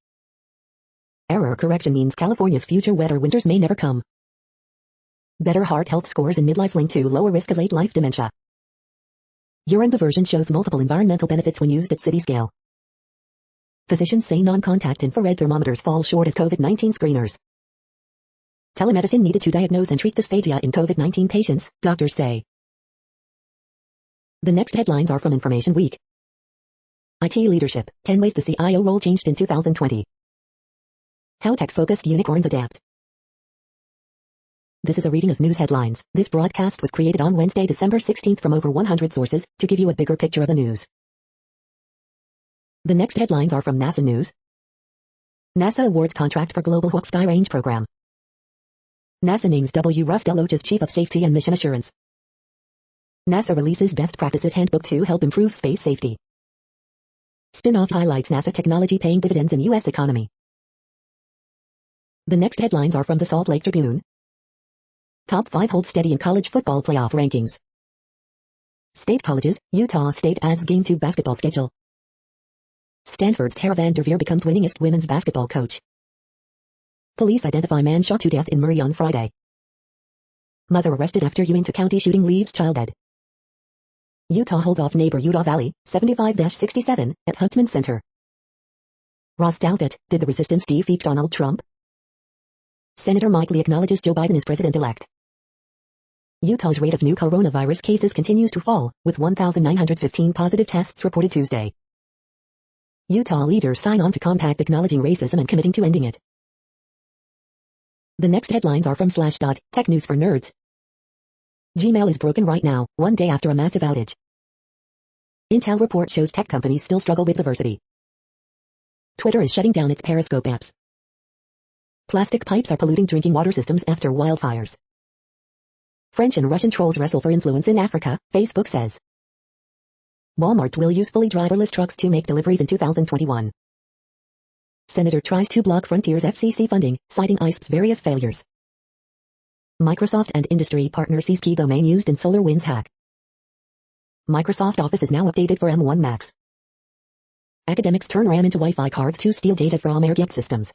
Error correction means California's future wetter winters may never come. Better heart health scores in midlife linked to lower risk of late-life dementia. Urine diversion shows multiple environmental benefits when used at city scale. Physicians say non-contact infrared thermometers fall short as COVID-19 screeners. Telemedicine needed to diagnose and treat dysphagia in COVID-19 patients, doctors say. The next headlines are from Information Week. IT leadership, 10 ways the CIO role changed in 2020. How tech-focused unicorns adapt. This is a reading of news headlines. This broadcast was created on Wednesday, December 16th from over 100 sources to give you a bigger picture of the news. The next headlines are from NASA News. NASA awards contract for Global Hawk Sky Range program. NASA names W. Russ Deloach as Chief of Safety and Mission Assurance. NASA releases Best Practices Handbook to help improve space safety. Spin-off highlights NASA technology paying dividends in U.S. economy. The next headlines are from the Salt Lake Tribune. Top 5 hold steady in college football playoff rankings. State colleges, Utah State adds Game 2 basketball schedule. Stanford's Tara Vanderveer becomes winningest women's basketball coach. Police identify man shot to death in Murray on Friday. Mother arrested after Uinta County shooting leaves child dead. Utah holds off neighbor Utah Valley, 75-67, at Huntsman Center. Ross Douthat, did the resistance defeat Donald Trump? Senator Mike Lee acknowledges Joe Biden is president-elect. Utah's rate of new coronavirus cases continues to fall, with 1,915 positive tests reported Tuesday. Utah leaders sign on to compact acknowledging racism and committing to ending it. The next headlines are from Slashdot, Tech News for Nerds. Gmail is broken right now, one day after a massive outage. Intel report shows tech companies still struggle with diversity. Twitter is shutting down its Periscope apps. Plastic pipes are polluting drinking water systems after wildfires. French and Russian trolls wrestle for influence in Africa, Facebook says. Walmart will use fully driverless trucks to make deliveries in 2021. Senator tries to block Frontier's FCC funding, citing ICE's various failures. Microsoft and industry partner sees key domain used in SolarWinds hack. Microsoft Office is now updated for M1 Macs. Academics turn RAM into Wi-Fi cards to steal data from air-gapped systems.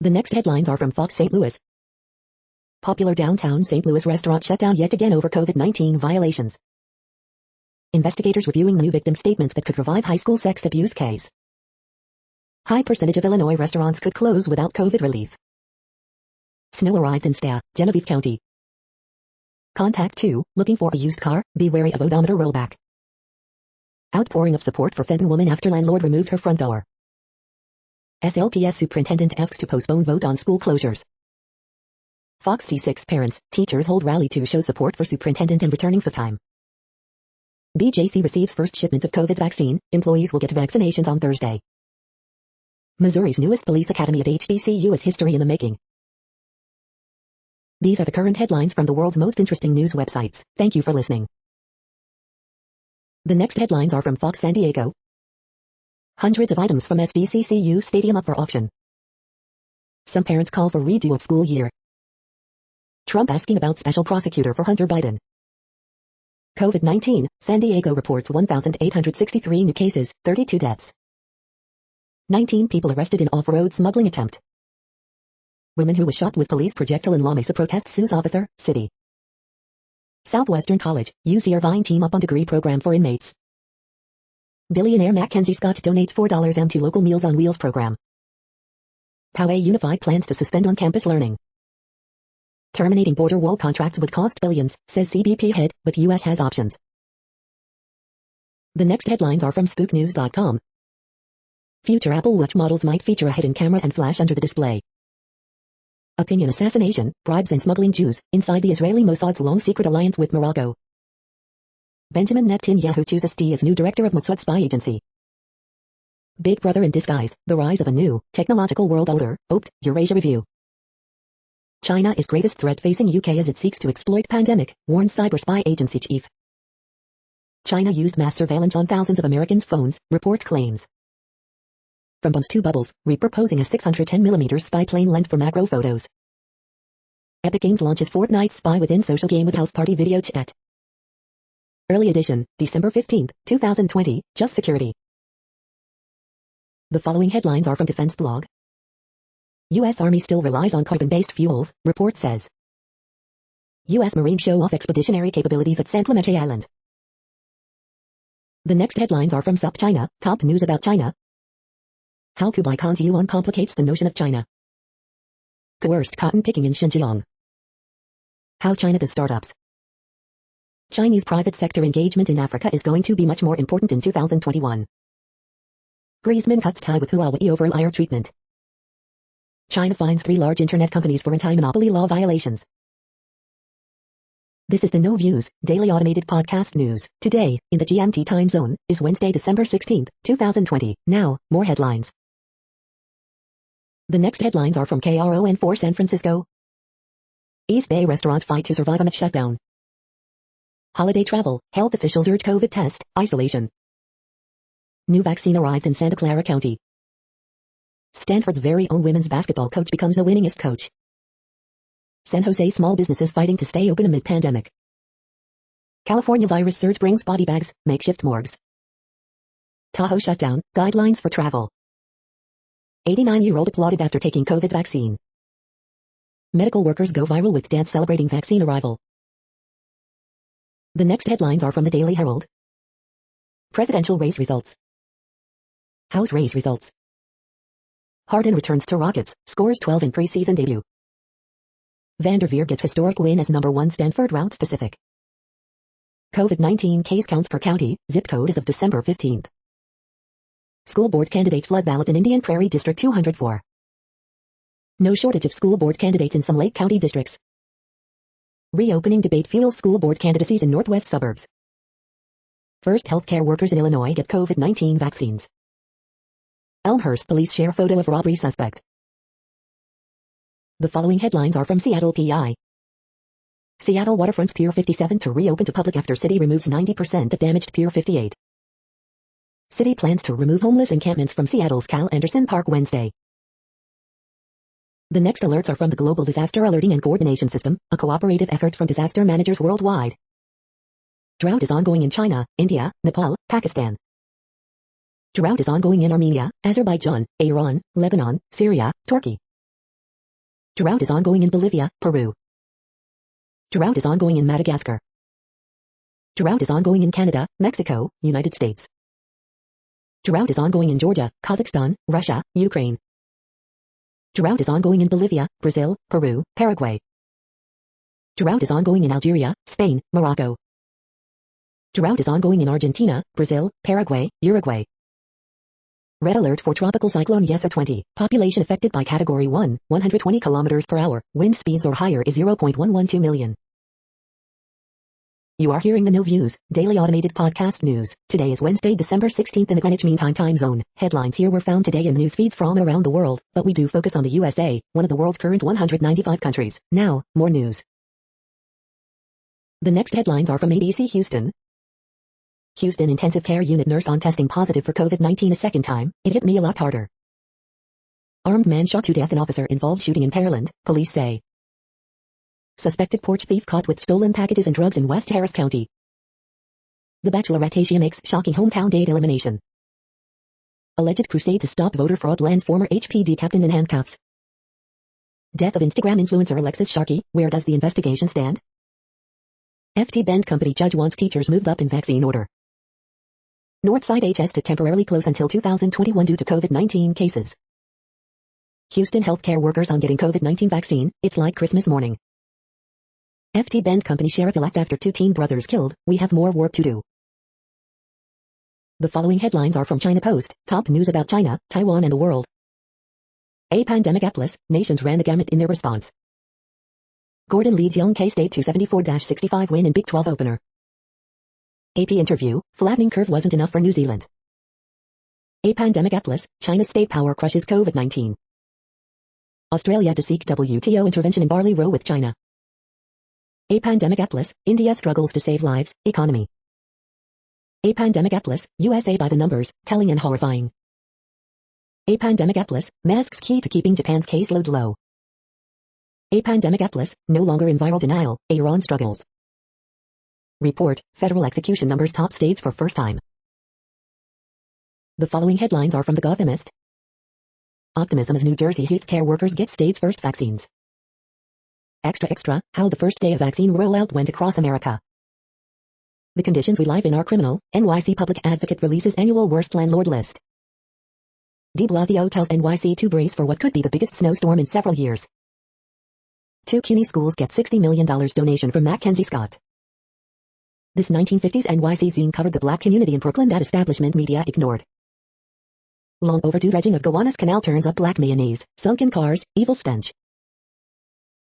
The next headlines are from Fox St. Louis. Popular downtown St. Louis restaurant shut down yet again over COVID-19 violations. Investigators reviewing new victim statements that could revive high school sex abuse case. High percentage of Illinois restaurants could close without COVID relief. Snow arrives in Genevieve County. Contact 2, looking for a used car, be wary of odometer rollback. Outpouring of support for Fenton woman after landlord removed her front door. SLPS superintendent asks to postpone vote on school closures. Fox C6 parents, teachers hold rally to show support for superintendent and returning for time. BJC receives first shipment of COVID vaccine, employees will get vaccinations on Thursday. Missouri's newest police academy at HBCU is history in the making. These are the current headlines from the world's most interesting news websites. Thank you for listening. The next headlines are from Fox San Diego. Hundreds of items from SDCCU Stadium up for auction. Some parents call for redo of school year. Trump asking about special prosecutor for Hunter Biden. COVID-19, San Diego reports 1,863 new cases, 32 deaths. 19 people arrested in off-road smuggling attempt. Woman who was shot with police projectile in La Mesa protest sues officer, city. Southwestern College, UC Irvine team up on degree program for inmates. Billionaire Mackenzie Scott donates $4 to local Meals on Wheels program. Poway Unified plans to suspend on-campus learning. Terminating border wall contracts would cost billions, says CBP head, but U.S. has options. The next headlines are from spooknews.com. Future Apple Watch models might feature a hidden camera and flash under the display. Opinion assassination, bribes and smuggling Jews, inside the Israeli Mossad's long secret alliance with Morocco. Benjamin Netanyahu chooses D as new director of Mossad spy agency. Big Brother in disguise, the rise of a new, technological world order, OPT, Eurasia Review. China is greatest threat facing UK as it seeks to exploit pandemic, warns cyber spy agency chief. China used mass surveillance on thousands of Americans' phones, report claims. From bumps to bubbles, repurposing a 610mm spy plane lens for macro photos. Epic Games launches Fortnite spy within social game with house party video chat. Early edition, December 15, 2020, Just Security. The following headlines are from Defense Blog. U.S. Army still relies on carbon-based fuels, report says. U.S. Marines show off expeditionary capabilities at San Clemente Island. The next headlines are from SupChina, top news about China. How Kublai Khan's Yuan complicates the notion of China. Coerced cotton picking in Xinjiang. How China does startups. Chinese private sector engagement in Africa is going to be much more important in 2021. Griezmann cuts tie with Huawei over IR treatment. China fines 3 large internet companies for anti-monopoly law violations. This is the No Views, daily automated podcast news. Today, in the GMT time zone, is Wednesday, December 16, 2020. Now, more headlines. The next headlines are from KRON4 San Francisco. East Bay restaurants fight to survive amid shutdown. Holiday travel, health officials urge COVID test, isolation. New vaccine arrives in Santa Clara County. Stanford's very own women's basketball coach becomes the winningest coach. San Jose small businesses fighting to stay open amid pandemic. California virus surge brings body bags, makeshift morgues. Tahoe shutdown, guidelines for travel. 89-year-old applauded after taking COVID vaccine. Medical workers go viral with dance celebrating vaccine arrival. The next headlines are from the Daily Herald. Presidential race results. House race results. Harden returns to Rockets, scores 12 in preseason debut. Vanderveer gets historic win as number 1 Stanford route specific. COVID-19 case counts per county, zip code as of December 15th. School board candidates flood ballot in Indian Prairie District 204. No shortage of school board candidates in some Lake County districts. Reopening debate fuels school board candidacies in northwest suburbs. First healthcare workers in Illinois get COVID-19 vaccines. Elmhurst police share photo of robbery suspect. The following headlines are from Seattle PI. Seattle waterfront's Pier 57 to reopen to public after city removes 90% of damaged Pier 58. City plans to remove homeless encampments from Seattle's Cal Anderson Park Wednesday. The next alerts are from the Global Disaster Alerting and Coordination System, a cooperative effort from disaster managers worldwide. Drought is ongoing in China, India, Nepal, Pakistan. Drought is ongoing in Armenia, Azerbaijan, Iran, Lebanon, Syria, Turkey. Drought is ongoing in Bolivia, Peru. Drought is ongoing in Madagascar. Drought is ongoing in Canada, Mexico, United States. Drought is ongoing in Georgia, Kazakhstan, Russia, Ukraine. Drought is ongoing in Bolivia, Brazil, Peru, Paraguay. Drought is ongoing in Algeria, Spain, Morocco. Drought is ongoing in Argentina, Brazil, Paraguay, Uruguay. Red alert for tropical cyclone Yesa 20. Population affected by category 1, 120 km per hour. Wind speeds or higher is 0.112 million. You are hearing the No Views, daily automated podcast news. Today is Wednesday, December 16th in the Greenwich Mean Time zone. Headlines here were found today in news feeds from around the world, but we do focus on the USA, one of the world's current 195 countries. Now, more news. The next headlines are from ABC Houston. Houston intensive care unit nurse on testing positive for COVID-19 a second time, it hit me a lot harder. Armed man shot to death an officer involved shooting in Pearland, police say. Suspected porch thief caught with stolen packages and drugs in West Harris County. The Bachelorette makes shocking hometown date elimination. Alleged crusade to stop voter fraud lands former HPD captain in handcuffs. Death of Instagram influencer Alexis Sharkey, where does the investigation stand? FT Bend Company judge wants teachers moved up in vaccine order. Northside HS to temporarily close until 2021 due to COVID-19 cases. Houston healthcare workers on getting COVID-19 vaccine, it's like Christmas morning. FT Bend Company sheriff-elect after 2 teen brothers killed, we have more work to do. The following headlines are from China Post, top news about China, Taiwan and the world. A pandemic atlas, nations ran the gamut in their response. Gordon leads young K-State to 74-65 win in Big 12 opener. AP interview, flattening curve wasn't enough for New Zealand. A pandemic atlas, China's state power crushes COVID-19. Australia to seek WTO intervention in barley row with China. A pandemic atlas, India struggles to save lives, economy. A pandemic atlas, USA by the numbers, telling and horrifying. A pandemic atlas, masks key to keeping Japan's caseload low. A pandemic atlas, no longer in viral denial, Iran struggles. Report, federal execution numbers top states for first time. The following headlines are from The Gothamist. Optimism as New Jersey healthcare workers get state's first vaccines. Extra, how the first day of vaccine rollout went across America. The conditions we live in are criminal, NYC public advocate releases annual worst landlord list. De Blasio tells NYC to brace for what could be the biggest snowstorm in several years. 2 CUNY schools get $60 million donation from Mackenzie Scott. This 1950s NYC zine covered the black community in Brooklyn that establishment media ignored. Long overdue dredging of Gowanus Canal turns up black mayonnaise, sunken cars, evil stench.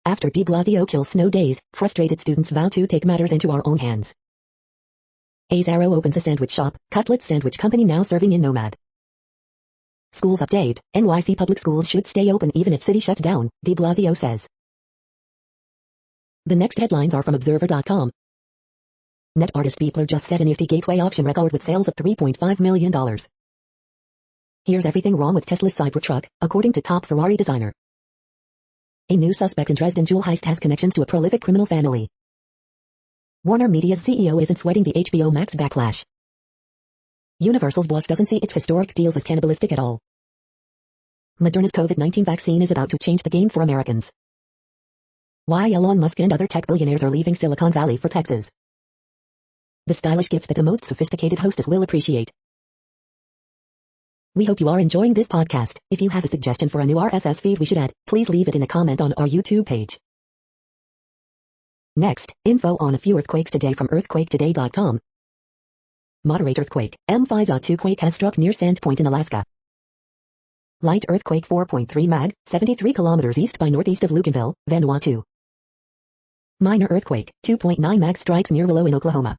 After de Blasio kills snow days, frustrated students vow to take matters into our own hands. A's Arrow opens a sandwich shop, Cutlet Sandwich Company now serving in Nomad. Schools update, NYC public schools should stay open even if city shuts down, de Blasio says. The next headlines are from Observer.com. Net artist Beepler just set a nifty gateway auction record with sales of $3.5 million. Here's everything wrong with Tesla's Cybertruck, according to top Ferrari designer. A new suspect in Dresden jewel heist has connections to a prolific criminal family. Warner Media's CEO isn't sweating the HBO Max backlash. Universal's boss doesn't see its historic deals as cannibalistic at all. Moderna's COVID-19 vaccine is about to change the game for Americans. Why Elon Musk and other tech billionaires are leaving Silicon Valley for Texas. The stylish gifts that the most sophisticated hostess will appreciate. We hope you are enjoying this podcast. If you have a suggestion for a new RSS feed we should add, please leave it in a comment on our YouTube page. Next, info on a few earthquakes today from earthquaketoday.com. Moderate earthquake, M5.2 quake has struck near Sandpoint in Alaska. Light earthquake 4.3 mag, 73 kilometers east by northeast of Luganville, Vanuatu. Minor earthquake, 2.9 mag strikes near Willow in Oklahoma.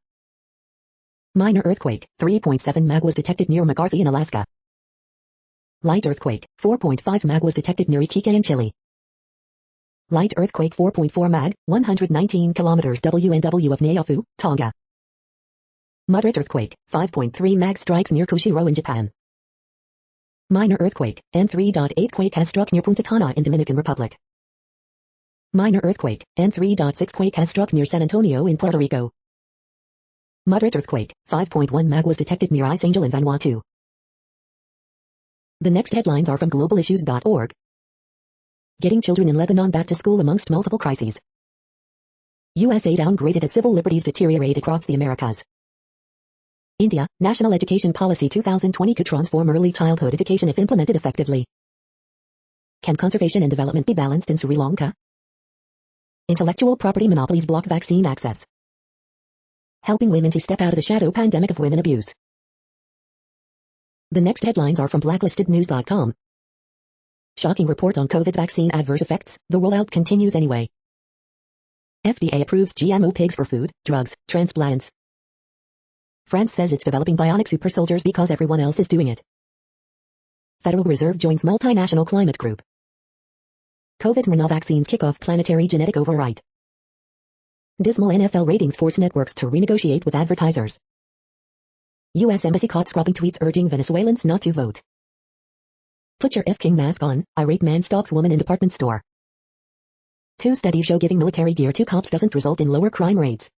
Minor earthquake, 3.7 mag was detected near McCarthy in Alaska. Light earthquake, 4.5 mag was detected near Iquique in Chile. Light earthquake 4.4 mag, 119 kilometers WNW of Nayafu, Tonga. Moderate earthquake, 5.3 mag strikes near Kushiro in Japan. Minor earthquake, M3.8 quake has struck near Punta Cana in Dominican Republic. Minor earthquake, M3.6 quake has struck near San Antonio in Puerto Rico. Moderate earthquake, 5.1 mag was detected near Ice Angel in Vanuatu. The next headlines are from globalissues.org. Getting children in Lebanon back to school amongst multiple crises. USA downgraded as civil liberties deteriorate across the Americas. India, National Education Policy 2020 could transform early childhood education if implemented effectively. Can conservation and development be balanced in Sri Lanka? Intellectual property monopolies block vaccine access. Helping women to step out of the shadow pandemic of women abuse. The next headlines are from blacklistednews.com. Shocking report on COVID vaccine adverse effects, the rollout continues anyway. FDA approves GMO pigs for food, drugs, transplants. France says it's developing bionic super soldiers because everyone else is doing it. Federal Reserve joins multinational climate group. COVID-19 vaccines kick off planetary genetic override. Dismal NFL ratings force networks to renegotiate with advertisers. U.S. Embassy caught scrubbing tweets urging Venezuelans not to vote. Put your F. King mask on, irate man stalks woman in department store. 2 studies show giving military gear to cops doesn't result in lower crime rates.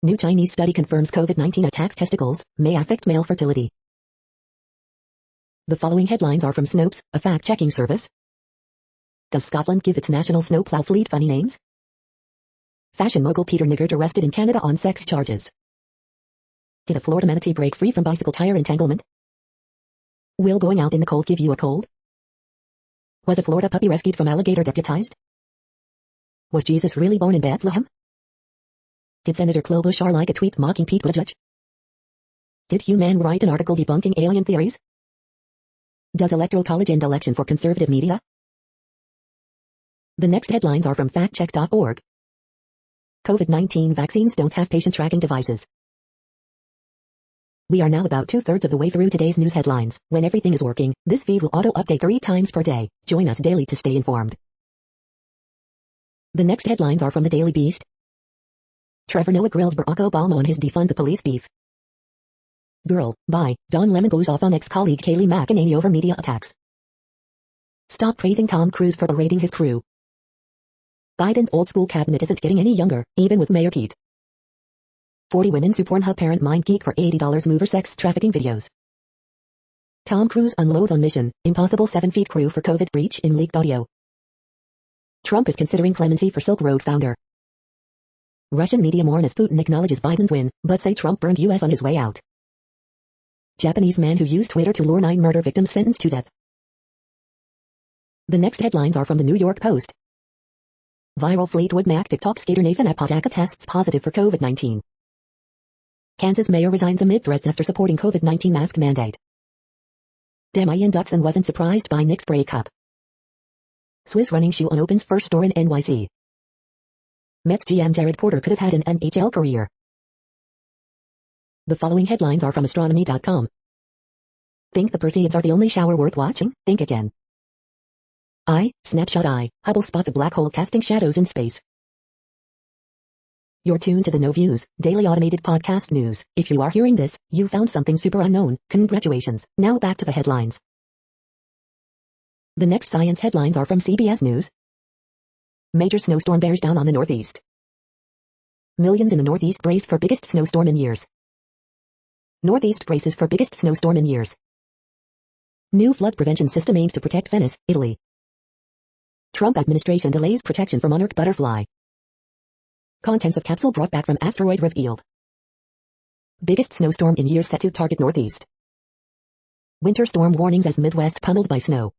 New Chinese study confirms COVID-19 attacks testicles, may affect male fertility. The following headlines are from Snopes, a fact-checking service. Does Scotland give its national snowplow fleet funny names? Fashion mogul Peter Niggard arrested in Canada on sex charges. Did a Florida manatee break free from bicycle tire entanglement? Will going out in the cold give you a cold? Was a Florida puppy rescued from alligator deputized? Was Jesus really born in Bethlehem? Did Senator Klobuchar like a tweet mocking Pete Buttigieg? Did Hugh Mann write an article debunking alien theories? Does Electoral College end election for conservative media? The next headlines are from factcheck.org. COVID-19 vaccines don't have patient tracking devices. We are now about 2/3 of the way through today's news headlines. When everything is working, this feed will auto-update 3 times per day. Join us daily to stay informed. The next headlines are from the Daily Beast. Trevor Noah grills Barack Obama on his defund the police beef. Girl, bye. Don Lemon goes off on ex-colleague Kayleigh McEnany over media attacks. Stop praising Tom Cruise for berating his crew. Biden's old-school cabinet isn't getting any younger, even with Mayor Pete. 40 women sue Pornhub parent MindGeek for $80 mover sex trafficking videos. Tom Cruise unloads on mission, impossible 7 feet crew for COVID breach in leaked audio. Trump is considering clemency for Silk Road founder. Russian media mourn as Putin acknowledges Biden's win, but say Trump burned U.S. on his way out. Japanese man who used Twitter to lure 9 murder victims sentenced to death. The next headlines are from the New York Post. Viral Fleetwood Mac TikTok skater Nathan Apodaca tests positive for COVID-19. Kansas mayor resigns amid threats after supporting COVID-19 mask mandate. Demi Dotson wasn't surprised by Knicks breakup. Swiss running shoe on opens first store in NYC. Mets GM Jared Porter could have had an NHL career. The following headlines are from astronomy.com. Think the Perseids are the only shower worth watching? Think again. Snapshot eye, Hubble spots a black hole casting shadows in space. You're tuned to the No Views, daily automated podcast news. If you are hearing this, you found something super unknown. Congratulations. Now back to the headlines. The next science headlines are from CBS News. Major snowstorm bears down on the Northeast. Millions in the Northeast brace for biggest snowstorm in years. Northeast braces for biggest snowstorm in years. New flood prevention system aims to protect Venice, Italy. Trump administration delays protection for monarch butterfly. Contents of capsule brought back from asteroid revealed. Biggest snowstorm in years set to target Northeast. Winter storm warnings as Midwest pummeled by snow.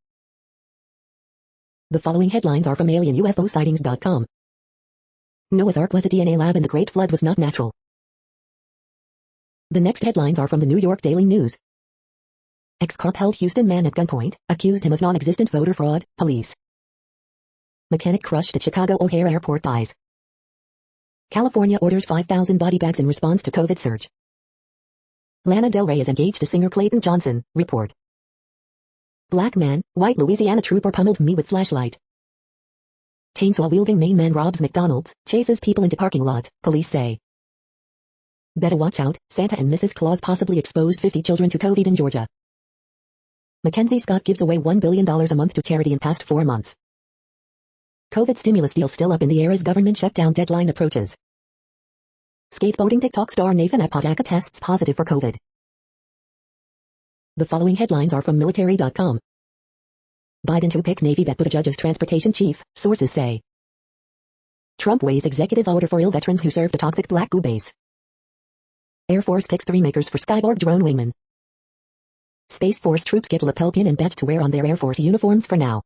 The following headlines are from alienUFOsightings.com. Noah's Ark was a DNA lab and the Great Flood was not natural. The next headlines are from the New York Daily News. Ex-cop held Houston man at gunpoint, accused him of non-existent voter fraud, police. Mechanic crushed at Chicago O'Hare Airport dies. California orders 5,000 body bags in response to COVID surge. Lana Del Rey is engaged to singer Clayton Johnson, report. Black man, white Louisiana trooper pummeled me with flashlight. Chainsaw-wielding Maine man robs McDonald's, chases people into parking lot, police say. Better watch out, Santa and Mrs. Claus possibly exposed 50 children to COVID in Georgia. Mackenzie Scott gives away $1 billion a month to charity in past 4 months. COVID stimulus deal still up in the air as government shutdown deadline approaches. Skateboarding TikTok star Nathan Apodaca tests positive for COVID. The following headlines are from military.com. Biden to pick Navy vet Buttigieg as transportation chief, sources say. Trump weighs executive order for ill veterans who served a toxic black goo base. Air Force picks 3 makers for Skyborg drone wingman. Space Force troops get lapel pin and badge to wear on their Air Force uniforms for now.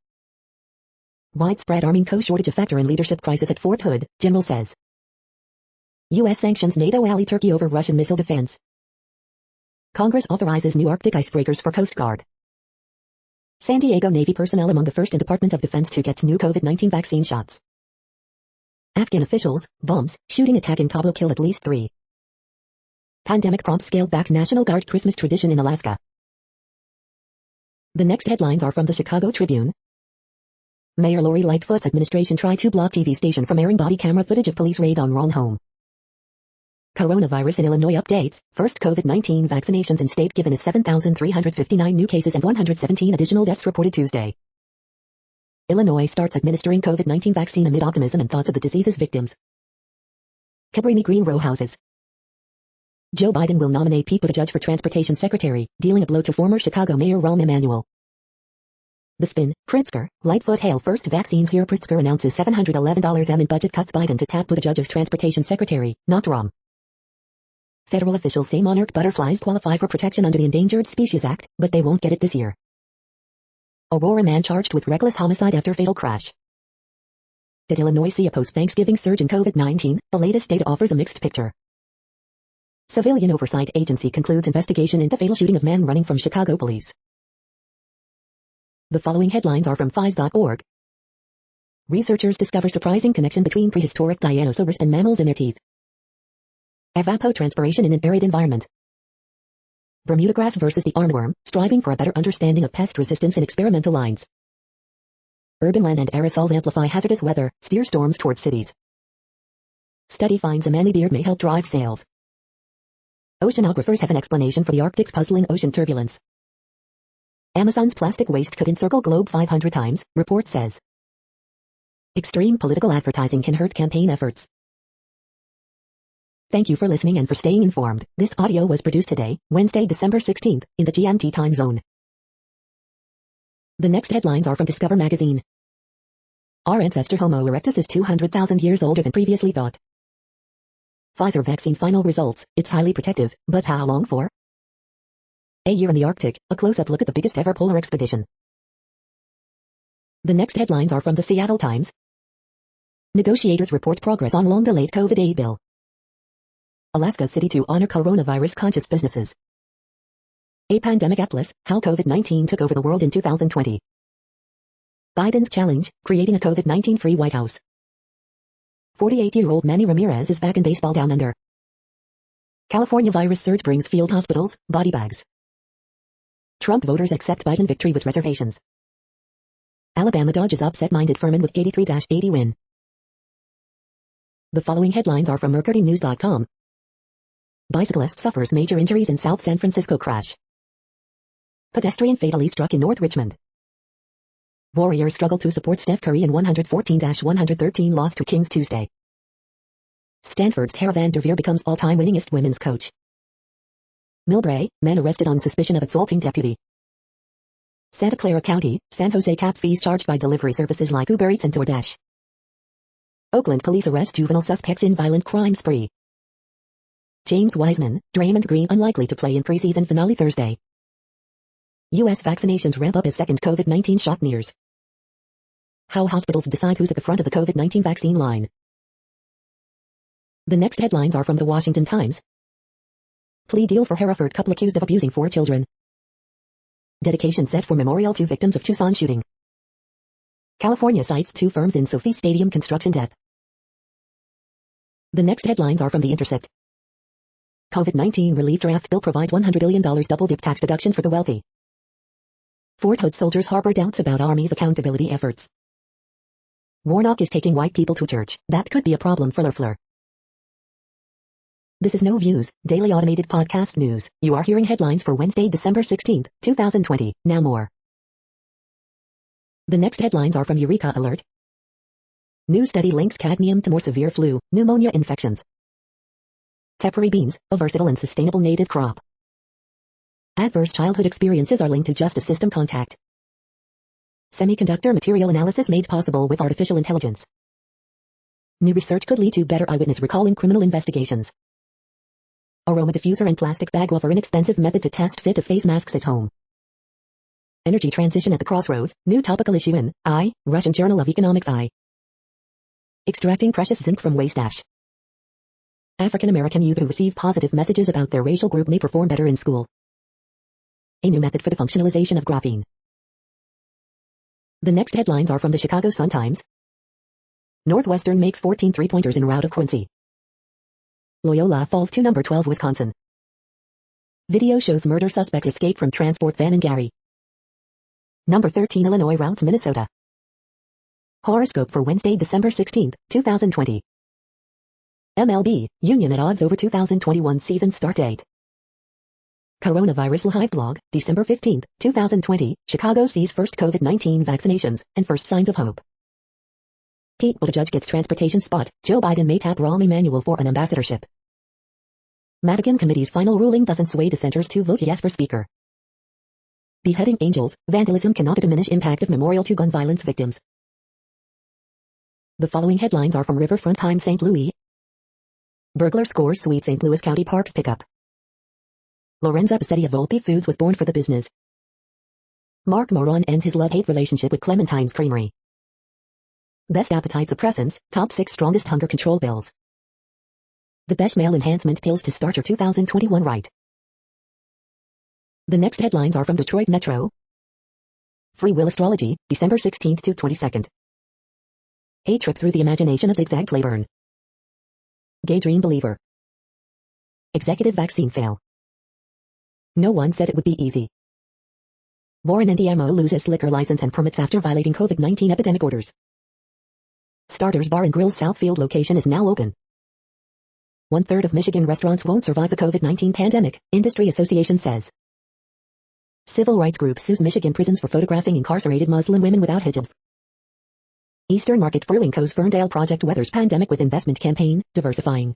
Widespread arming co-shortage a factor in leadership crisis at Fort Hood, General says. U.S. sanctions NATO ally Turkey over Russian missile defense. Congress authorizes new Arctic icebreakers for Coast Guard. San Diego Navy personnel among the first in Department of Defense to get new COVID-19 vaccine shots. Afghan officials, bombs, shooting attack in Kabul kill at least 3. Pandemic prompts scaled back National Guard Christmas tradition in Alaska. The next headlines are from the Chicago Tribune. Mayor Lori Lightfoot's administration tried to block TV station from airing body camera footage of police raid on Wrong home. Coronavirus in Illinois updates. First COVID-19 vaccinations in state given as 7,359 new cases and 117 additional deaths reported Tuesday. Illinois starts administering COVID-19 vaccine amid optimism and thoughts of the disease's victims. Cabrini Green row houses. Joe Biden will nominate Pete Buttigieg for Transportation Secretary, dealing a blow to former Chicago Mayor Rahm Emanuel. The Spin, Pritzker, Lightfoot hail first vaccines here. Pritzker announces $711 in budget cuts. Biden to tap Buttigieg as Transportation Secretary, not Rahm. Federal officials say monarch butterflies qualify for protection under the Endangered Species Act, but they won't get it this year. Aurora man charged with reckless homicide after fatal crash. Did Illinois see a post-Thanksgiving surge in COVID-19? The latest data offers a mixed picture. Civilian Oversight Agency concludes investigation into fatal shooting of man running from Chicago police. The following headlines are from phys.org. Researchers discover surprising connection between prehistoric dinosaurs and mammals in their teeth. Evapotranspiration in an arid environment. Bermuda grass versus the armworm, striving for a better understanding of pest resistance in experimental lines. Urban land and aerosols amplify hazardous weather, steer storms towards cities. Study finds a manly beard may help drive sales. Oceanographers have an explanation for the Arctic's puzzling ocean turbulence. Amazon's plastic waste could encircle globe 500 times, report says. Extreme political advertising can hurt campaign efforts. Thank you for listening and for staying informed. This audio was produced today, Wednesday, December 16th, in the GMT time zone. The next headlines are from Discover magazine. Our ancestor Homo erectus is 200,000 years older than previously thought. Pfizer vaccine final results. It's highly protective, but how long for? A year in the Arctic, a close-up look at the biggest ever polar expedition. The next headlines are from the Seattle Times. Negotiators report progress on long-delayed COVID aid bill. Alaska City to honor coronavirus-conscious businesses. A pandemic atlas, how COVID-19 took over the world in 2020. Biden's challenge, creating a COVID-19-free White House. 48-year-old Manny Ramirez is back in baseball down under. California virus surge brings field hospitals, body bags. Trump voters accept Biden victory with reservations. Alabama dodges upset-minded Furman with 83-80 win. The following headlines are from MercuryNews.com. Bicyclist suffers major injuries in South San Francisco crash. Pedestrian fatally struck in North Richmond. Warriors struggle to support Steph Curry in 114-113 loss to Kings Tuesday. Stanford's Tara Vanderveer becomes all-time winningest women's coach. Millbrae, man arrested on suspicion of assaulting deputy. Santa Clara County, San Jose cap fees charged by delivery services like Uber Eats and DoorDash. Oakland police arrest juvenile suspects in violent crime spree. James Wiseman, Draymond Green unlikely to play in preseason finale Thursday. U.S. vaccinations ramp up as second COVID-19 shot nears. How hospitals decide who's at the front of the COVID-19 vaccine line. The next headlines are from the Washington Times. Plea deal for Hereford couple accused of abusing 4 children. Dedication set for memorial to victims of Tucson shooting. California cites 2 firms in Sophie Stadium construction death. The next headlines are from The Intercept. COVID-19 relief draft bill provides $100 billion double-dip tax deduction for the wealthy. Fort Hood soldiers harbor doubts about Army's accountability efforts. Warnock is taking white people to church. That could be a problem for Lafleur. This is No Views, daily automated podcast news. You are hearing headlines for Wednesday, December 16th, 2020. Now more. The next headlines are from Eureka Alert. New study links cadmium to more severe flu, pneumonia infections. Tepary beans, a versatile and sustainable native crop. Adverse childhood experiences are linked to justice system contact. Semiconductor material analysis made possible with artificial intelligence. New research could lead to better eyewitness recall in criminal investigations. Aroma diffuser and plastic bag offer inexpensive method to test fit of face masks at home. Energy transition at the crossroads, new topical issue in Russian Journal of Economics Extracting precious zinc from waste ash. African American youth who receive positive messages about their racial group may perform better in school. A new method for the functionalization of graphene. The next headlines are from the Chicago Sun-Times. Northwestern makes 14 three-pointers in rout of Quincy. Loyola falls to number 12 Wisconsin. Video shows murder suspect escape from transport van in Gary. Number 13 Illinois routs Minnesota. Horoscope for Wednesday, December 16th, 2020. MLB, Union at odds over 2021 season start date. Coronavirus Live blog, December 15, 2020, Chicago sees first COVID-19 vaccinations, and first signs of hope. Pete Buttigieg gets transportation spot, Joe Biden may tap Rahm Emanuel for an ambassadorship. Madigan Committee's final ruling doesn't sway dissenters to vote yes for Speaker. Beheading angels, vandalism cannot diminish impact of memorial to gun violence victims. The following headlines are from Riverfront Times St. Louis. Burglar scores sweet St. Louis County Parks pickup. Lorenza Bassetti of Volpe Foods was born for the business. Mark Moron ends his love-hate relationship with Clementine's Creamery. Best appetite suppressants, top 6 strongest hunger control pills. The best male enhancement pills to start your 2021 right. The next headlines are from Detroit Metro. Free Will Astrology, December 16th to 22nd. A trip through the imagination of Zigzag Claiborne. Gay Dream Believer. Executive vaccine fail. No one said it would be easy. Warren Andiamo loses liquor license and permits after violating COVID-19 epidemic orders. Starters Bar and Grill Southfield location is now open. 1/3 of Michigan restaurants won't survive the COVID-19 pandemic, industry association says. Civil rights group sues Michigan prisons for photographing incarcerated Muslim women without hijabs. Eastern Market Brewing Co.'s Ferndale project weathers pandemic with investment campaign, diversifying.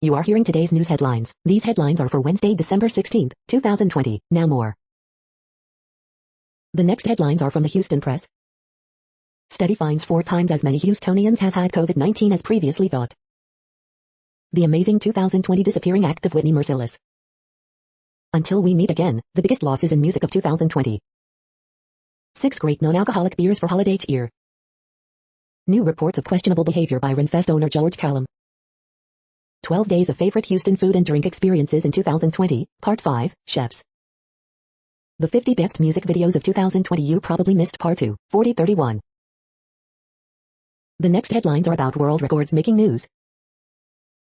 You are hearing today's news headlines. These headlines are for Wednesday, December 16, 2020. Now more. The next headlines are from the Houston Press. Study finds 4 times as many Houstonians have had COVID-19 as previously thought. The amazing 2020 disappearing act of Whitney Merciless. Until we meet again, the biggest losses in music of 2020. 6 great non-alcoholic beers for holiday cheer. New reports of questionable behavior by Renfest owner George Callum. 12 days of favorite Houston food and drink experiences in 2020, Part 5, Chefs. The 50 best music videos of 2020 you probably missed Part 2, 4031. The next headlines are about world records making news.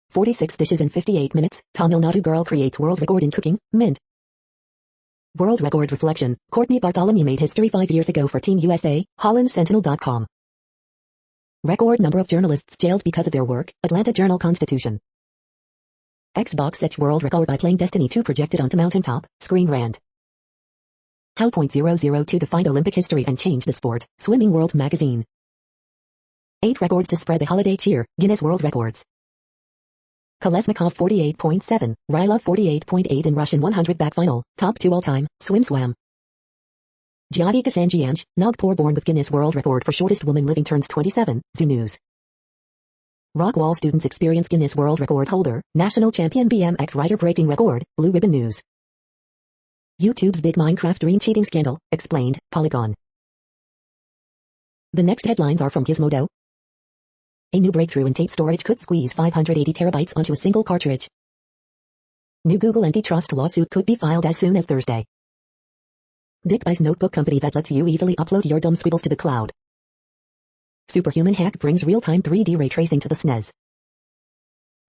46 dishes in 58 minutes, Tamil Nadu girl creates world record in cooking, Mint. World record reflection, Courtney Bartholomew made history 5 years ago for Team USA, HollandSentinel.com. Record number of journalists jailed because of their work, Atlanta Journal-Constitution. Xbox sets world record by playing Destiny 2 projected onto mountaintop, Screen Rant. How .002 defined Olympic history and changed the sport, Swimming World Magazine. 8 records to spread the holiday cheer, Guinness World Records. Kolesnikov 48.7, Rylov 48.8 in Russian 100 back final, top 2 all-time, swim swam. Jyoti Kasanjianj, Nagpur born with Guinness World Record for shortest woman living turns 27, Zoo News. Rockwall students experience Guinness World Record holder, national champion BMX rider breaking record, Blue Ribbon News. YouTube's big Minecraft dream cheating scandal, explained, Polygon. The next headlines are from Gizmodo. A new breakthrough in tape storage could squeeze 580 terabytes onto a single cartridge. New Google antitrust lawsuit could be filed as soon as Thursday. Dick buys notebook company that lets you easily upload your dumb scribbles to the cloud. Superhuman hack brings real-time 3D ray tracing to the SNES.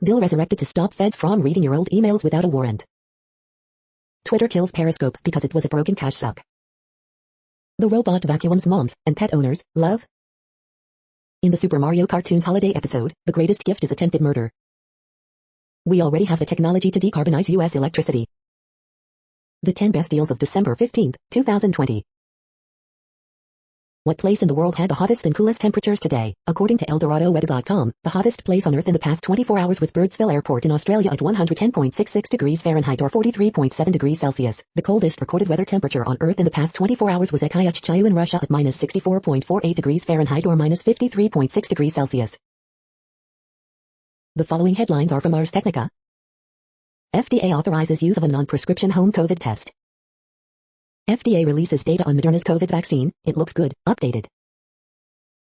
Bill resurrected to stop feds from reading your old emails without a warrant. Twitter kills Periscope because it was a broken cash suck. The robot vacuums moms and pet owners love. In the Super Mario cartoon's holiday episode, the greatest gift is attempted murder. We already have the technology to decarbonize U.S. electricity. The 10 best deals of December 15, 2020. What place in the world had the hottest and coolest temperatures today? According to ElDoradoWeather.com, the hottest place on Earth in the past 24 hours was Birdsville Airport in Australia at 110.66 degrees Fahrenheit or 43.7 degrees Celsius. The coldest recorded weather temperature on Earth in the past 24 hours was Ekayachchayu in Russia at minus 64.48 degrees Fahrenheit or minus 53.6 degrees Celsius. The following headlines are from Ars Technica. FDA authorizes use of a non-prescription home COVID test. FDA releases data on Moderna's COVID vaccine, it looks good, updated.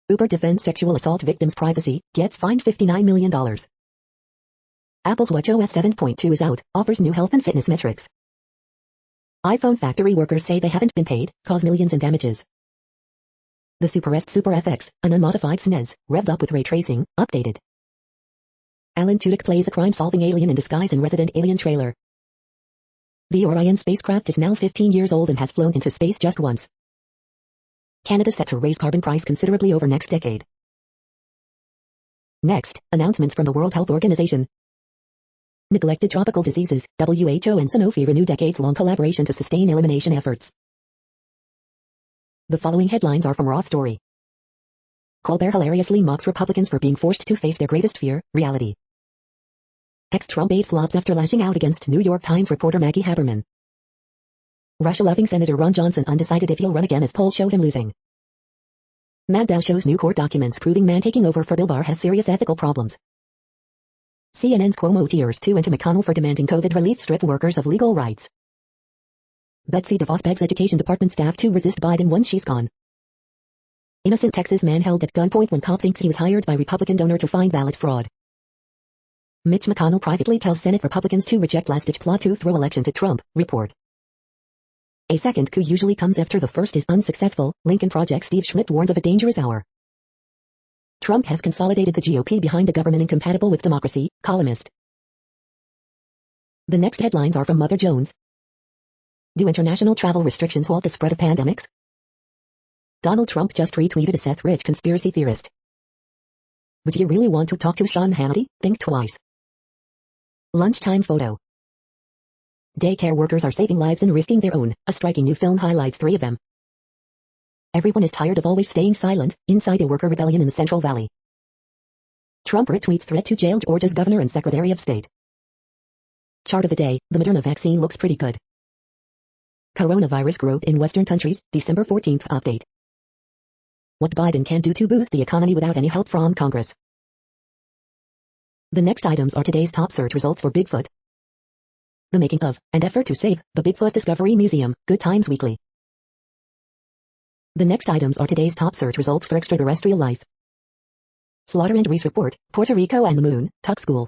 Uber defends sexual assault victims' privacy, gets fined $59 million. Apple's watchOS 7.2 is out, offers new health and fitness metrics. iPhone factory workers say they haven't been paid, cause millions in damages. The Super FX, an unmodified SNES, revved up with ray tracing, updated. Alan Tudyk plays a crime-solving alien in disguise in Resident Alien trailer. The Orion spacecraft is now 15 years old and has flown into space just once. Canada set to raise carbon price considerably over next decade. Next, announcements from the World Health Organization. Neglected tropical diseases, WHO and Sanofi renew decades-long collaboration to sustain elimination efforts. The following headlines are from Raw Story. Colbert hilariously mocks Republicans for being forced to face their greatest fear, reality. Ex-Trump aide flops after lashing out against New York Times reporter Maggie Haberman. Russia-loving Senator Ron Johnson undecided if he'll run again as polls show him losing. Mad Dow shows new court documents proving man taking over for Bill Barr has serious ethical problems. CNN's Cuomo tears to into McConnell for demanding COVID relief strip workers of legal rights. Betsy DeVos begs Education Department staff to resist Biden once she's gone. Innocent Texas man held at gunpoint when cop thinks he was hired by Republican donor to find ballot fraud. Mitch McConnell privately tells Senate Republicans to reject last-ditch plot to throw election to Trump, report. A second coup usually comes after the first is unsuccessful, Lincoln Project Steve Schmidt warns of a dangerous hour. Trump has consolidated the GOP behind a government incompatible with democracy, columnist. The next headlines are from Mother Jones. Do international travel restrictions halt the spread of pandemics? Donald Trump just retweeted a Seth Rich conspiracy theorist. Would you really want to talk to Sean Hannity? Think twice. Lunchtime photo. Daycare workers are saving lives and risking their own. A striking new film highlights 3 of them. Everyone is tired of always staying silent, inside a worker rebellion in the Central Valley. Trump retweets threat to jail Georgia's governor and Secretary of State. Chart of the day, the Moderna vaccine looks pretty good. Coronavirus growth in Western countries, December 14th update. What Biden can do to boost the economy without any help from Congress. The next items are today's top search results for Bigfoot. The making of, and effort to save, the Bigfoot Discovery Museum, Good Times Weekly. The next items are today's top search results for extraterrestrial life. Slaughter and Reese report, Puerto Rico and the Moon, Tuck School.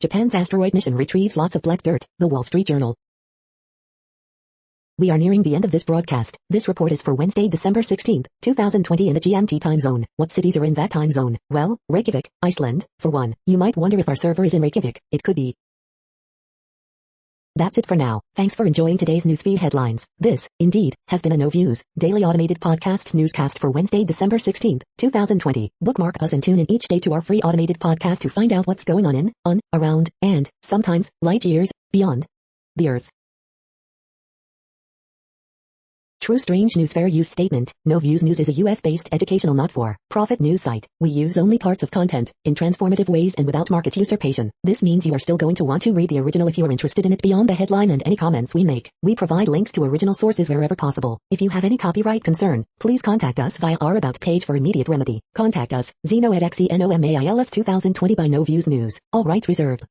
Japan's asteroid mission retrieves lots of black dirt, The Wall Street Journal. We are nearing the end of this broadcast. This report is for Wednesday, December 16th, 2020 in the GMT time zone. What cities are in that time zone? Well, Reykjavik, Iceland, for one. You might wonder if our server is in Reykjavik. It could be. That's it for now. Thanks for enjoying today's newsfeed headlines. This, indeed, has been a No Views, daily automated podcast newscast for Wednesday, December 16th, 2020. Bookmark us and tune in each day to our free automated podcast to find out what's going on, around, and, sometimes, light years, beyond the Earth. True Strange News Fair Use Statement. No Views News is a US-based educational not-for-profit news site. We use only parts of content, in transformative ways and without market usurpation. This means you are still going to want to read the original if you are interested in it beyond the headline and any comments we make. We provide links to original sources wherever possible. If you have any copyright concern, please contact us via our About page for immediate remedy. Contact us, Zeno at XENOMAILS 2020 by No Views News. All rights reserved.